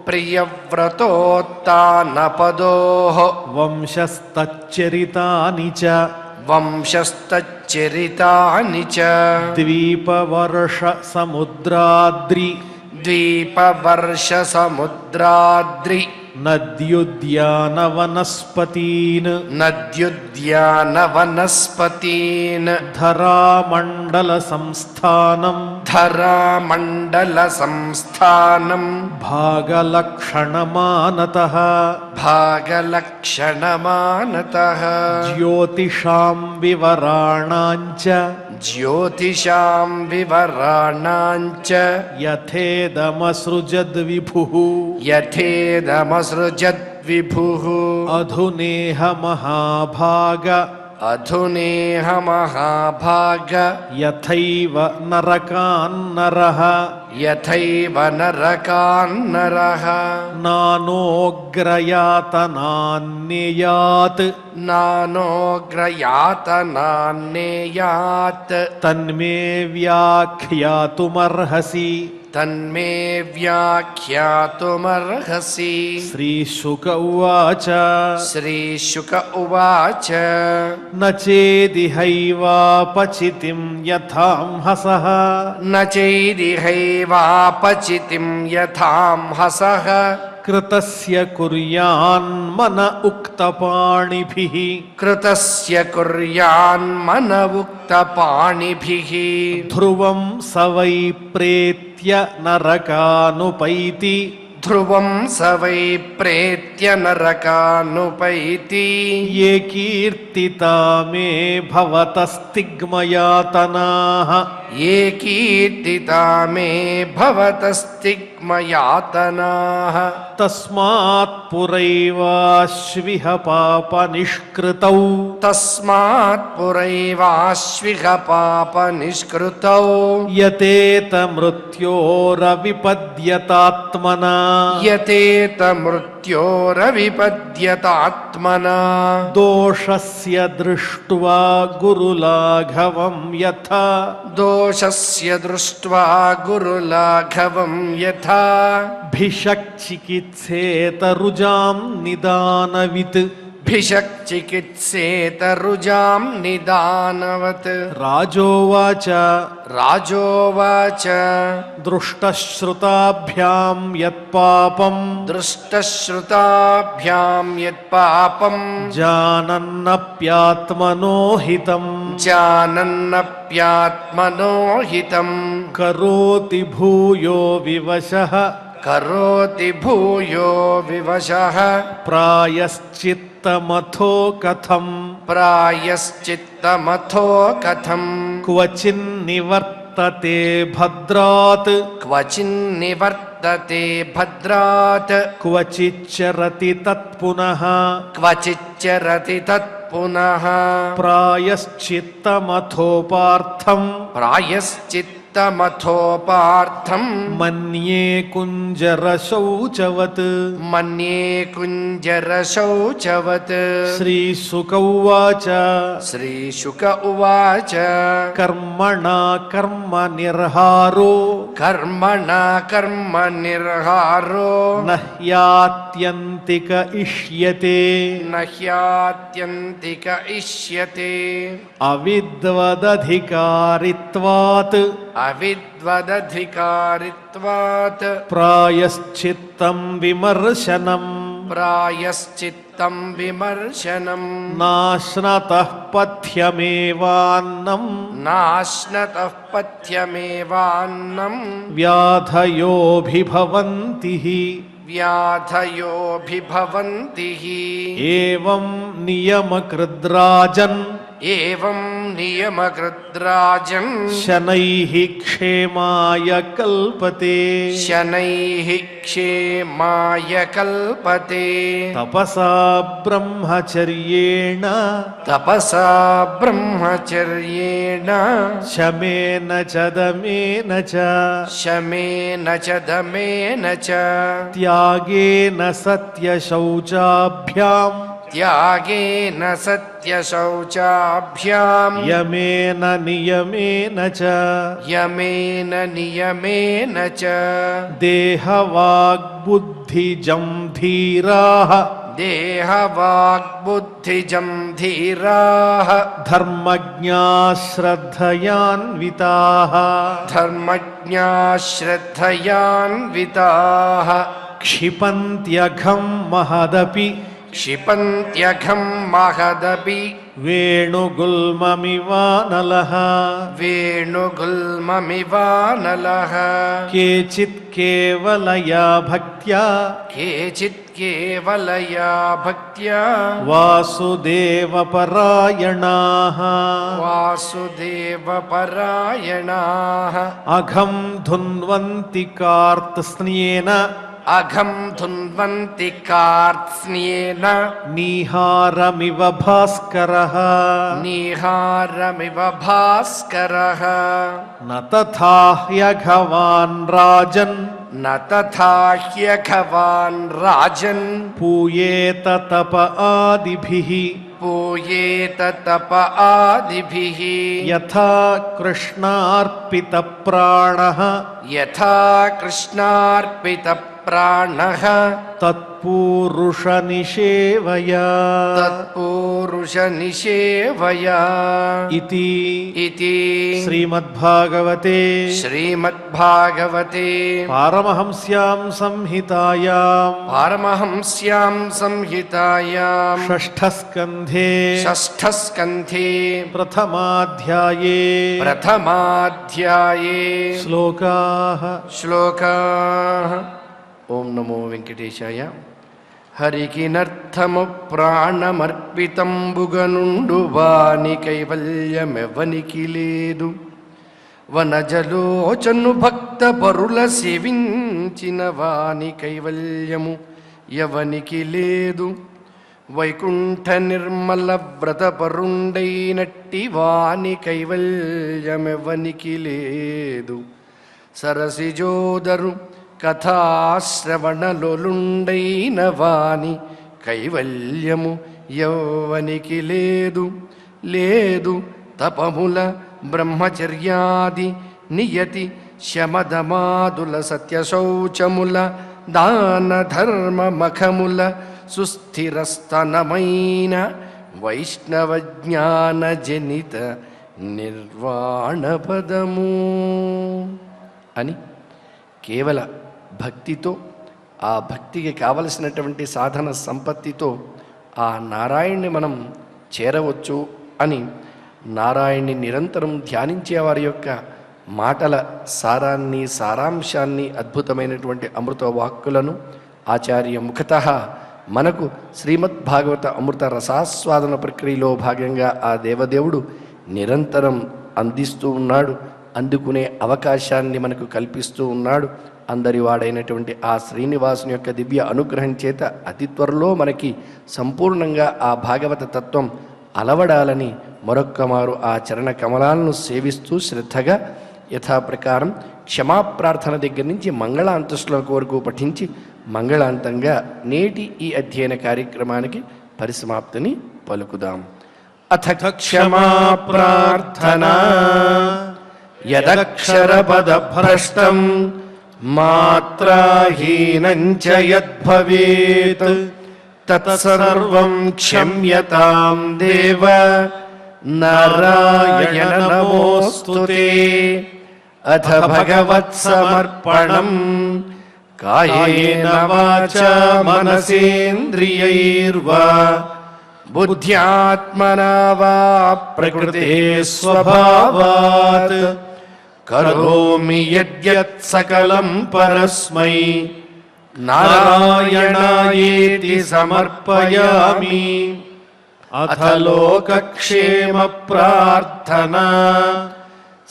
ప్రియవ్రతోత్తానపదోః వంశస్తచ్చరితాని చ వంశస్తచ్చరితాని చ ద్వీపవర్ష సముద్రాద్రి ద్వీపవర్షసముద్రాద్రి నద్యుద్యానవనస్పతీన్ నద్యుద్యానవనస్పతీన్ ధరామండల సంస్థానం ధరామండలసంస్థానం భాగలక్షణమానతః భాగలక్షణమానతః జ్యోతిషాం వివరాణాంచ జ్యోతిషాం వివరాణాంచ యథేదమసృజద్విభుః యథేదమసృజద్విభుః అధునేహ మహాభాగ అధునేహ మహాభాగ యథైవ నరకాన్నరః యథైవ నరకాన్నరః నానోగ్రయాతనాన్యయాత్ నానోగ్రయాతనాన్నేయాత్ తన్మే వ్యాఖ్యాతుమర్హసి తన్మే వ్యాఖ్యాతుమర్హసి శ్రీశుక ఉవాచ శ్రీశుక ఉవాచ నచేదిహైవాపచితిం యథాంహసః న చైదిహైవాపచితిం యథాంహసః కృతస్య కుర్యాన్మన ఉక్తపాణిభిః కృతస్య కుర్యాన్మన ఉక్తపాణిభిః ధ్రువం స వై ప్రేత్య నరకానుపైతి ధ్రువం స వై ప్రేత్య నరకానుపైతి ఏ కీర్తితా మే భవతస్తిగ్మయాతనాః ఏ కీర్తితా మే భవతస్తిగ్మయాతనాః తస్మాత్ పురైవాశ్విహ పాపనిష్కృతౌ తస్మాత్ పురైవాశ్విహ పాపనిష్కృతౌ యతేత మృత్యోరవిపద్యతాత్మనా యతేత మృత్యోరవిపద్యతాత్మనా దోషస్య దృష్ట్వా గురులాఘవం యథా దోషస్య దృష్ట్వా గురులాఘవం యథా భిషక్చికిత్సేత రుజాం నిదానవిత్ భిషక్ చికిత్సేత రుజాం నిదానవత్ రాజోవాచ రాజోవాచ దృష్టశ్రుతాభ్యాం యత్పాపం దృష్టశ్రుతాభ్యాం యత్పాపం జానన్నప్యాత్మనో హితం జానన్నప్యాత్మనో హితం కరోతి భూయో వివశః కరోతి భూయో వివశః ప్రాయశ్చిత్తమథో కథం ప్రాయశ్చిత్తమథో కథం క్వచిన్నివర్తతే భద్రాత్ క్వచిన్నివర్తతే భద్రాత్ క్వచిచ్చరతి తత్పునః క్వచిచ్చరతి తత్పునః ప్రాయశ్చిత్తమథోపార్థం ప్రాయశ్చిత్తమథోపార్థం మన్యే కుంజరశౌచవత్ మన్యే కుంజరశౌచవత్ శ్రీశుక ఉవాచ శ్రీశుక ఉవాచ కర్మణా కర్మ నిర్హారో కర్మణా కర్మ నిర్హారో నహ్యాత్యంతిక ఇష్యతే నహ్యాత్యంతిక ఇష్యతే అవిద్వదధికారిత్వాత్ అవిద్వదధికారిత్వాత్ ప్రాయశ్చిత్తం విమర్శనం ప్రాయశ్చిత్తం విమర్శనం నాశ్నతః పథ్యమేవాన్నం నాశ్నతః పథ్యమేవాన్నం వ్యాధయోభిభవంతి వ్యాధయోభిభవంతి ఏవం నియమకృద్రాజన్ ఏవం నియమకృద్రాజన్ శనైః క్షేమాయ కల్పతే శనైః క్షేమాయ కల్పతే తపసా బ్రహ్మచర్యేణ తపసా బ్రహ్మచర్యేణ శమేన చ దమేన చ శమేన చ దమేన చ త్యాగేన సత్యశౌచాభ్యాం త్యాగేన సత్యశౌచాభ్యాం యమేన నియమేన చ యమేన నియమేన చ దేహవాగ్బుద్ధిజం ధీరాః దేహవాగ్బుద్ధిజం ధీరాః ధర్మజ్ఞా శ్రద్ధయాన్వితాః ధర్మజ్ఞా శ్రద్ధయాన్వితాః క్షిపంత్యఘం మహదపి క్షిపంత్యఘం మహదపి వేణుగుల్మమివానలః వేణుగుల్మమివానలః కేచిత్ కేవలయా భక్త్యా కేచిత్ కేవలయా భక్త్యా వాసుదేవపరాయణాః వాసుదేవపరాయణాః అఘం ధున్వంతి కార్తస్న్యేన అఘం ధున్వంతి కార్త్స్న్యేన నీహారమివ భాస్కరః నిహారమివ భాస్కరః న తథా హ్యఘవాన్ రాజన్ న తథా హ్యఘవాన్ రాజన్ పూయేత తప ఆదిభిః పూయేత తప ఆదిభిః యథా కృష్ణార్పిత ప్రాణః యథా కృష్ణార్పిత ప్రాణః తత్పూరుష నిషేవయా తత్పూరుష నిషేవయా ఇతి ఇతి శ్రీమద్భాగవతే శ్రీమద్భాగవతే పారమహంస్యాం సంహితాయాం పారమహంస్యాం సంహితాయాం షష్ఠస్కంధే షష్ఠస్కంధే ప్రథమాధ్యాయే ప్రథమాధ్యాయే శ్లోకాః శ్లోకాః. ఓం నమో వెంకటేశాయ. హరికినర్థము ప్రాణమర్పితంబుగనుండు వాని కైవల్యమెవనికి లేదు, వనజలోచను భక్త పరుల సేవించిన వాని కైవల్యము ఎవనికి లేదు. వైకుంఠ నిర్మల వ్రత పరుండైనట్టి వాని కైవల్యమెవనికి లేదు. సరసిజోదరు కథాశ్రవణలుండైన వాని కైవల్యము యవ్వనికి లేదు. లేదు తపముల బ్రహ్మచర్యాది నియతి శమదమాదుల సత్యశౌచముల దాన ధర్మ మఖముల సుస్థిరస్తనమైన వైష్ణవ జ్ఞాన జనిత నిర్వాణ పదము అని కేవల భక్తితో, ఆ భక్తికి కావలసినటువంటి సాధన సంపత్తితో ఆ నారాయణ్ణి మనం చేరవచ్చు అని నారాయణ్ణి నిరంతరం ధ్యానించే వారి యొక్క మాటల సారాన్ని, సారాంశాన్ని, అద్భుతమైనటువంటి అమృత వాక్కులను ఆచార్య ముఖతః మనకు శ్రీమద్భాగవత అమృత రసాస్వాదన ప్రక్రియలో భాగంగా ఆ దేవదేవుడు నిరంతరం అందిస్తూ ఉన్నాడు. అందుకునే అవకాశాన్ని మనకు కల్పిస్తూ ఉన్నాడు. అందరి వాడైనటువంటి ఆ శ్రీనివాసుని యొక్క దివ్య అనుగ్రహం చేత అతి త్వరలో మనకి సంపూర్ణంగా ఆ భాగవత తత్వం అలవడాలని మరొక్కమారు ఆ చరణ కమలాలను సేవిస్తూ శ్రద్ధగా యథాప్రకారం క్షమాప్రార్థన దగ్గర నుంచి మంగళాంత శ్లోకం వరకు పఠించి మంగళాంతంగా నేటి ఈ అధ్యయన కార్యక్రమానికి పరిసమాప్తిని పలుకుదాం. అథ క్షమా ప్రార్థనా యదక్షరపదభ్రష్టం మాత్రాహీనం చ యద్భవేత్ తత్సర్వం క్షమ్యతాం దేవ నారాయణ నమోస్తుతే. అథ భగవత్సమర్పణం కాయేన వాచా మనసేంద్రియైర్వా బుద్ధ్యాత్మనా వా ప్రకృతే స్వభావాత్ కరోమి యద్యత్ సకలం పరస్మై నారాయణాయేతి సమర్పయామి. अथ लोकक्षेमप्रार्थना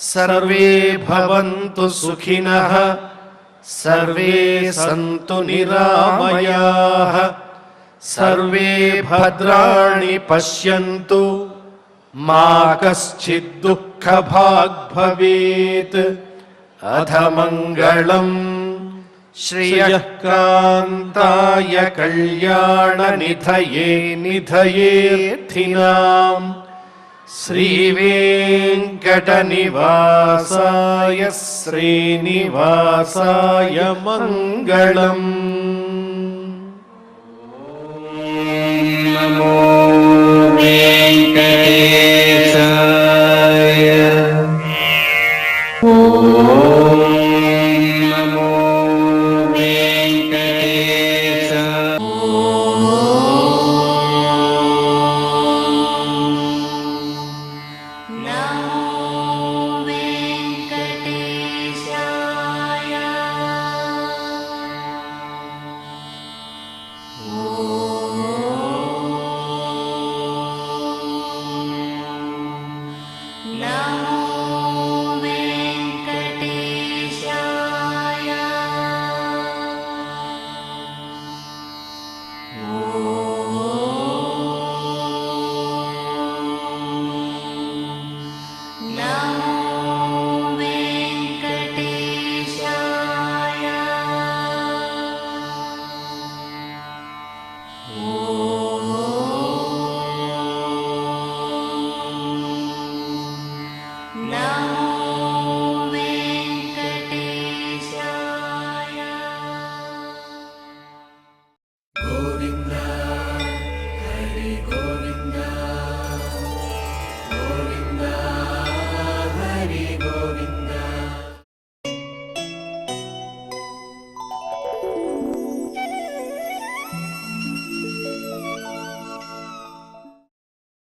सर्वे भवन्तु सुखिनः सर्वे सन्तु निरामयाः सर्वे भद्राणि पश्यन्तु मा कश्चित् दुःखभाग् भवेत् अथ मङ्गलम् श्रियःकान्ताय कल्याणनिधये निधयेऽर्थिनाम् श्रीवेङ्कटनिवासाय श्रीनिवासाय मङ्गलम्।